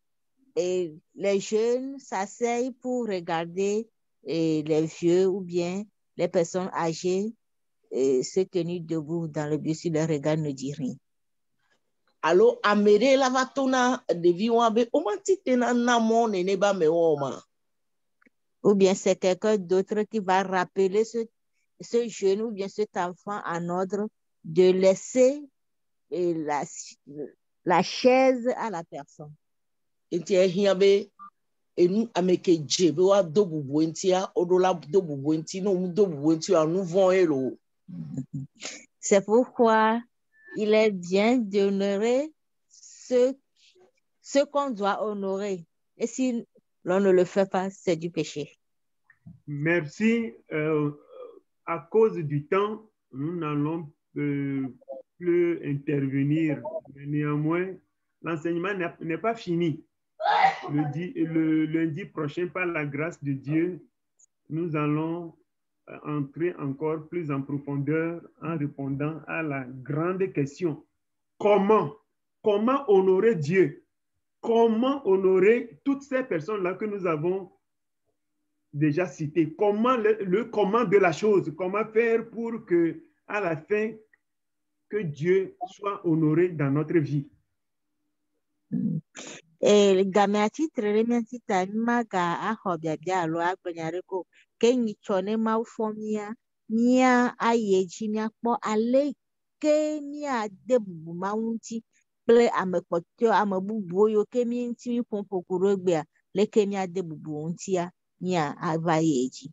S3: les jeunes s'asseyent pour regarder les vieux ou bien les personnes âgées se tenir debout dans le bus, si le regard ne dit rien.
S2: Alors, amere la vatona de viwabe, o mantite na namo ne neba me oma.
S3: Ou bien c'est quelqu'un d'autre qui va rappeler ce jeune ou bien cet enfant en ordre de laisser la chaise à la personne.
S2: Enti ehia be enu ameke je be wa do bubu enti a odola do bubu enti no mu do bubu enti anu von elo.
S3: C'est pourquoi il est bien d'honorer ce qu'on doit honorer. Et si l'on ne le fait pas, c'est du péché.
S1: Merci. À cause du temps, nous n'allons plus intervenir. Mais néanmoins, l'enseignement n'est pas fini. Le lundi prochain, par la grâce de Dieu, nous allons entrer encore plus en profondeur en répondant à la grande question. Comment honorer Dieu? Comment honorer toutes ces personnes-là que nous avons déjà citées? Comment le comment de la chose? Comment faire pour que, à la fin, que Dieu soit honoré dans notre vie?
S3: Gamati trementi maga ahobia bia lo agbanyareko kenyi chone ma ufomia nia ayeji nia po ale ke nia debubu maunti ple amekpotio amebubu yo ke mi nti pompokuro gbe le ke nia debubu untia nia avayeji.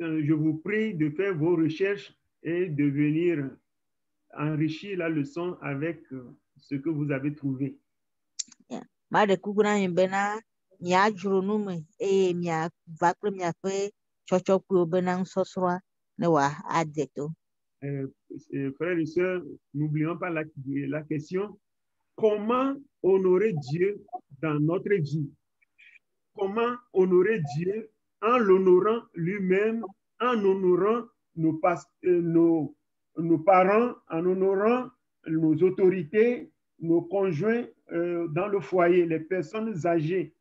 S1: Je vous prie de faire vos recherches et de venir enrichir la leçon avec ce que vous avez trouvé.
S3: Made kuguna bena nya juru nume nya vakle nya fe chochoku bena nsosroa ne wa adeto.
S1: Frères et sœurs, n'oublions pas la question: comment honorer Dieu dans notre vie? Comment honorer Dieu en l'honorant lui-même, en honorant nos parents, en honorant nos autorités, nos conjoints dans le foyer, les personnes âgées.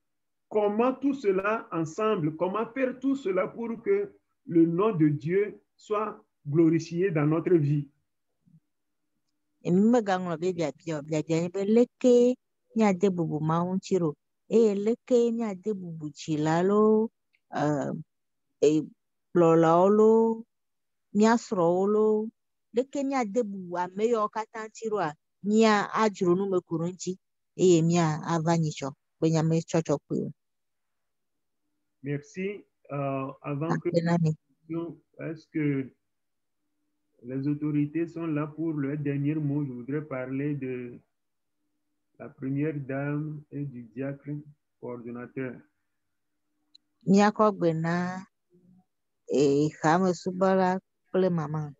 S1: Comment tout cela ensemble, comment faire tout cela pour que le nom de Dieu soit glorifié dans notre vie?
S3: Leke nya de bubu chilalo plolaolo nya sroolo leke nya de bubu ameyo katantiro a nya ajuru no mekurunchi mia avanyicho benya me chocho ku.
S1: Merci. Avant que est-ce que les autorités sont là pour le dernier mot? Je voudrais parler de la première dame et du diacre coordonnateur.
S3: Nyako gbena khame subala ple maman.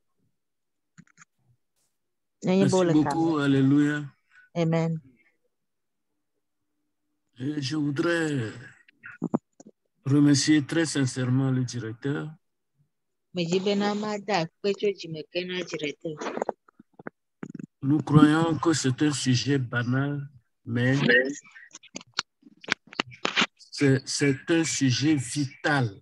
S8: Merci beaucoup, alléluia.
S3: Amen.
S8: Et je voudrais remercier très sincèrement le directeur. Nous croyons que c'est un sujet banal, mais c'est un sujet vital.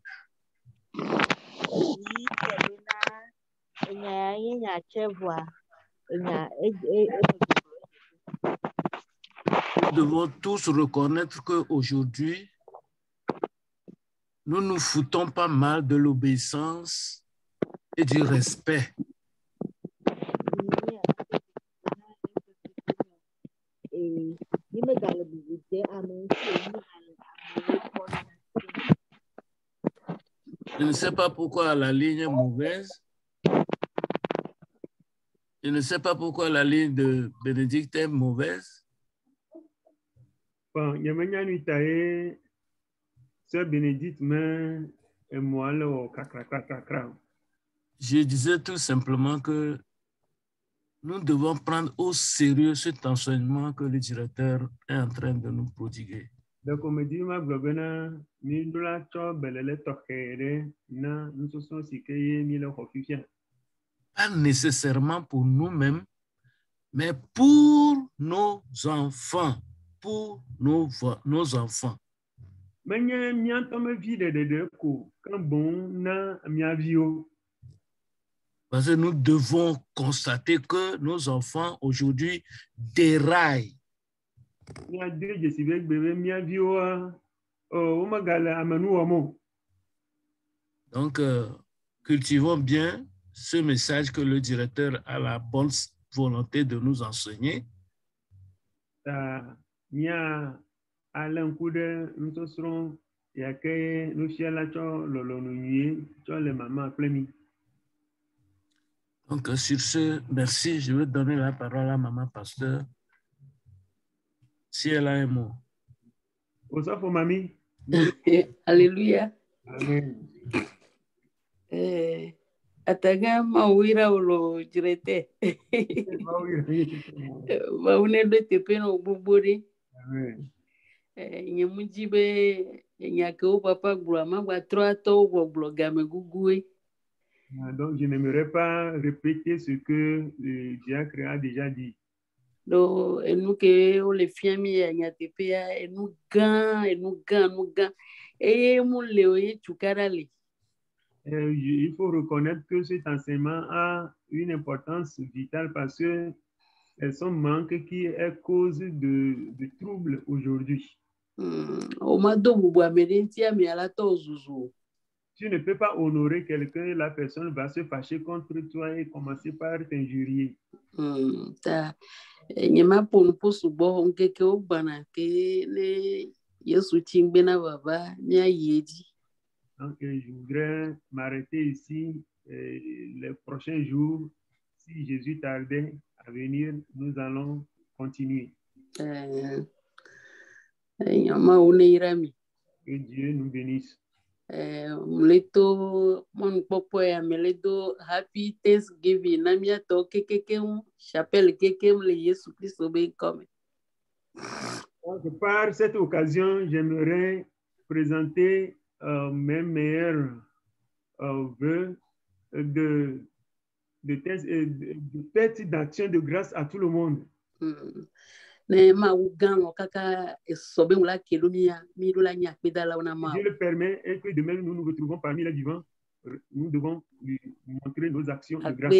S8: Nous devons tous reconnaître qu'aujourd'hui, nous nous foutons pas mal de l'obéissance et du respect. Je ne sais pas pourquoi la ligne est mauvaise. Je ne sais pas pourquoi la ligne de Bénédicte est mauvaise.
S1: Bon,
S8: je disais tout simplement que nous devons prendre au sérieux cet enseignement que le directeur est en train de nous prodiguer. Pas nécessairement pour nous-mêmes, mais pour nos enfants, pour nos enfants. Parce que nous devons constater que nos enfants aujourd'hui déraillent. Donc, cultivons bien ce message que le directeur a la bonne volonté de nous enseigner. Donc, sur ce, merci. Je vais donner la parole à Maman Pasteur. Si elle a un mot.
S9: Alléluia.
S1: Amen.
S9: Ataga mawira ulo jirete. Maune do tepeno buburi.
S1: Amen.
S9: Nyamujibe nyakeo papa glama ba troato bo blogame gugui.
S1: Donc, je n'aimerais pas répéter ce que Diacre a déjà dit.
S9: Do enu ke o le fiami nyatepea enu gan mu leo ye chukarale.
S1: Il faut reconnaître que cet enseignement a une importance vitale parce que son manque qui est cause de troubles aujourd'hui.
S9: Tu
S1: ne peux pas honorer quelqu'un, la personne va se fâcher contre toi et commencer par t'injurier. Donc, je voudrais m'arrêter ici. Les prochains jours, si Jésus tardait à venir, nous allons continuer. Que Dieu nous bénisse.
S9: Happy Thanksgiving. Namia to kekekem chapelle kekem le Jésus Christ obé comme.
S1: Donc, par cette occasion, j'aimerais présenter mes meilleurs vœux de fête d'action de grâce à tout le monde.
S9: Je
S1: le permets et que demain nous nous retrouvons parmi les vivants. Nous devons lui montrer nos actions de grâce.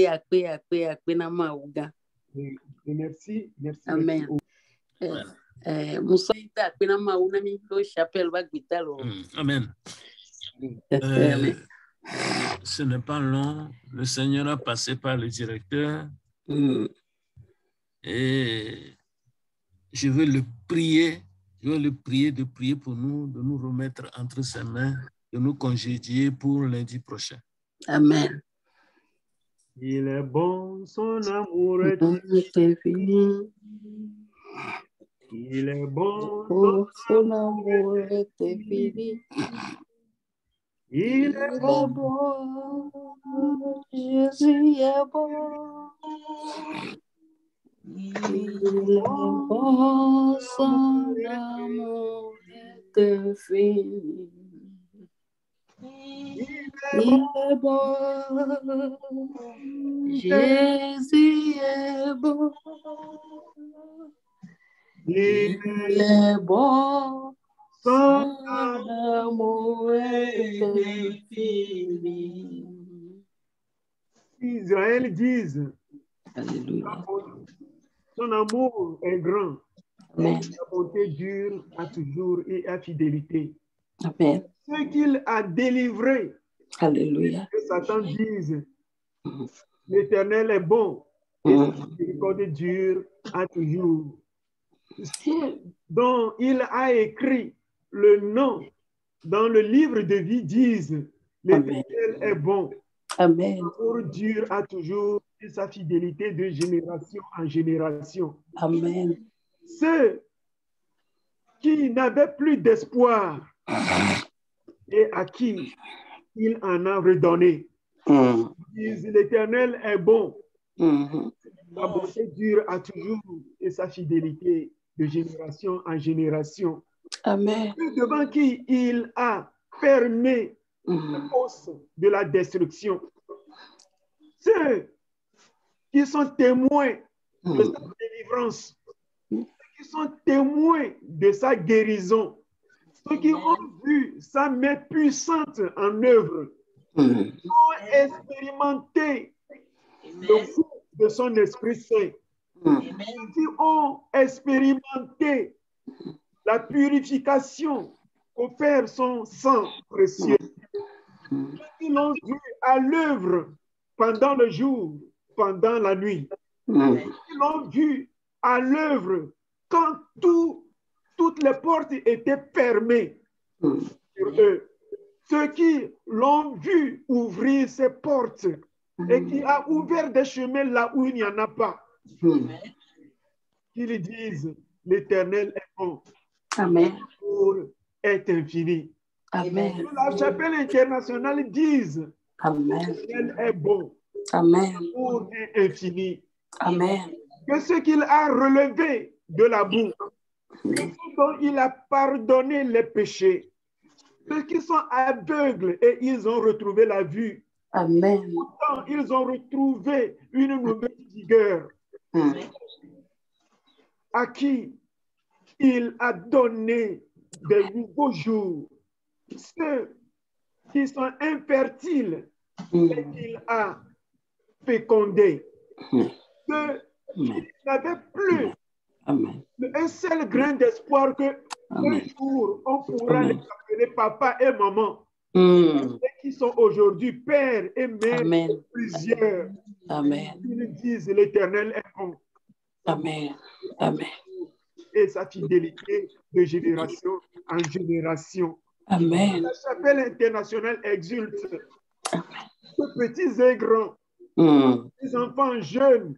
S1: Et merci.
S9: Amen.
S8: Amen. Ce n'est pas long. Le Seigneur a passé par le directeur. Et je veux le prier de prier pour nous, de nous remettre entre ses mains, de nous congédier pour lundi prochain.
S9: Amen.
S1: Il est bon, son amour est
S9: infini.
S1: Il est bon,
S9: son amour est infini.
S1: Il est bon,
S9: Jésus est bon. Il est bon, son amour est infini. Il est bon, Jésus est bon. Il est bon, son amour est infini.
S1: Israël disent,
S9: Alléluia.
S1: Son amour est grand.
S9: Amen.
S1: Sa bonté dure à toujours et à fidélité.
S9: Amen.
S1: Ce qu'il a délivré.
S9: Alléluia.
S1: Que Satan dise, l'Éternel est bon et sa miséricorde dure à toujours. Ce dont il a écrit le nom dans le livre de vie disent, l'Éternel est bon.
S9: Amen.
S1: L'amour dure à toujours et sa fidélité de génération en génération.
S9: Amen.
S1: Ceux qui n'avaient plus d'espoir et à qui il en a redonné. Disent, l'Éternel est bon. Sa bonté dure à toujours et sa fidélité de génération en génération.
S9: Amen.
S1: Devant qui il a fermé la fosse de la destruction. Ceux qui sont témoins de sa délivrance, ceux qui sont témoins de sa guérison, ceux qui ont vu sa main puissante en œuvre, ont expérimenté le fruit de son Esprit Saint, qui ont expérimenté la purification opère son sang précieux. Ils l'ont vu à l'œuvre pendant le jour, pendant la nuit. Ils l'ont vu à l'œuvre quand toutes les portes étaient fermées sur eux. Ceux qui l'ont vu ouvrir ces portes et qui a ouvert des chemins là où il n'y en a pas. Qu'ils disent, l'Éternel est bon.
S9: Amen.
S1: L'amour est infini.
S9: Amen.
S1: La chapelle internationale dise,
S9: Amen.
S1: l'Éternel est bon.
S9: Amen.
S1: L'amour est infini.
S9: Amen.
S1: Que ce qu'il a relevé de la boue, dont il a pardonné les péchés, ceux qui sont aveugles et ils ont retrouvé la vue.
S9: Amen.
S1: Pourtant, ils ont retrouvé une nouvelle vigueur. À qui il a donné de nouveaux jours. Ceux qui sont infertiles et qu'il a fécondés. Ceux qui n'avaient plus un seul grain d'espoir que un jour on pourra les appeler papa et maman. Et qui sont aujourd'hui père et mère plusieurs.
S9: Amen.
S1: Ils disent l'Éternel est bon.
S9: Amen. Amen.
S1: Et sa fidélité de génération en génération.
S9: Amen.
S1: La chapelle internationale exulte. Que petits et grands, les enfants jeunes,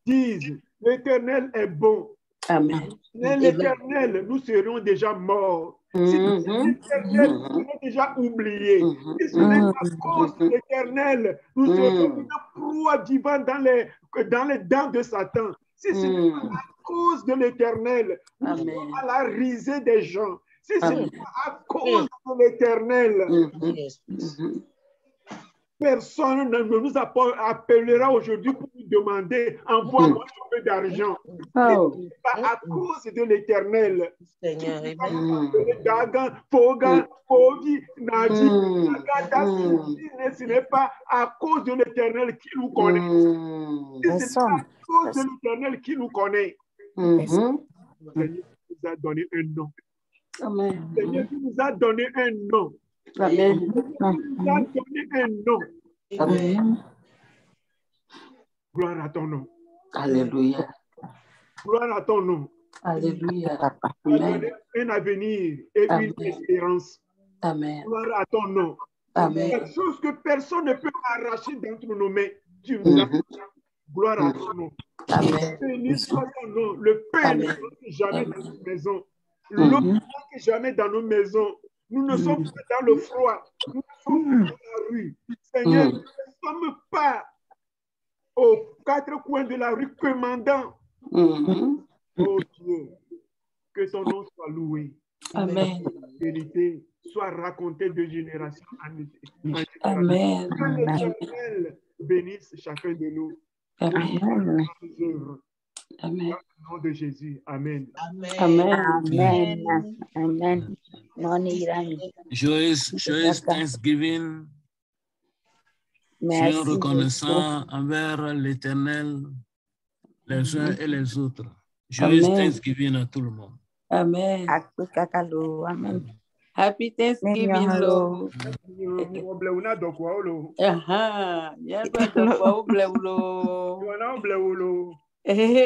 S1: disent l'Éternel est bon.
S9: Amen.
S1: L'Éternel, nous serions déjà morts. Si l'Éternel, nous serions déjà oubliés. Si ce n'est à cause de l'Éternel, nous serions une proie vivante dans les dents de Satan. Si ce n'est pas à cause de l'Éternel, nous sommes à la risée des gens. Si ce n'est pas à cause de l'Éternel, personne ne nous appellera aujourd'hui pour nous demander envoie-moi un peu d'argent. Pas à cause de l'Éternel. Ce n'est pas à cause de l'Éternel qui nous connaît. C'est à cause de l'Éternel qui nous connaît. Le Seigneur nous a donné un nom. Le Seigneur nous a donné un nom.
S9: Amen.
S1: Il nous a donné un nom.
S9: Amen.
S1: Gloire à ton nom.
S9: Alléluia.
S1: Gloire à ton nom.
S9: Alléluia.
S1: Amen. Un avenir et une espérance.
S9: Amen.
S1: Gloire à ton nom.
S9: Amen.
S1: Quelque chose que personne ne peut arracher d'entre nos mains. Tu nous as. Gloire à ton nom.
S9: Amen.
S1: Béni soit ton nom. Le pain ne manque jamais dans nos maisons. L'eau ne manque jamais dans nos maisons. Nous ne sommes pas dans le froid. Nous ne sommes pas dans la rue. Seigneur, nous ne sommes pas aux quatre coins de la rue commandant. Oh Dieu, que ton nom soit loué.
S9: Amen.
S1: La vérité soit racontée de génération en génération.
S9: Amen.
S1: Que l'Éternel bénisse chacun de nous.
S9: Amen.
S1: Amen. Au nom de Jésus. Amen.
S9: Amen.
S5: Amen.
S8: Joyeux Thanksgiving. Soyons reconnaissants envers l'Éternel, les uns et les autres. Joyeux Thanksgiving à tout le monde.
S9: Amen.
S5: Amen.
S9: Happy Thanksgiving, Lord.
S1: Okay.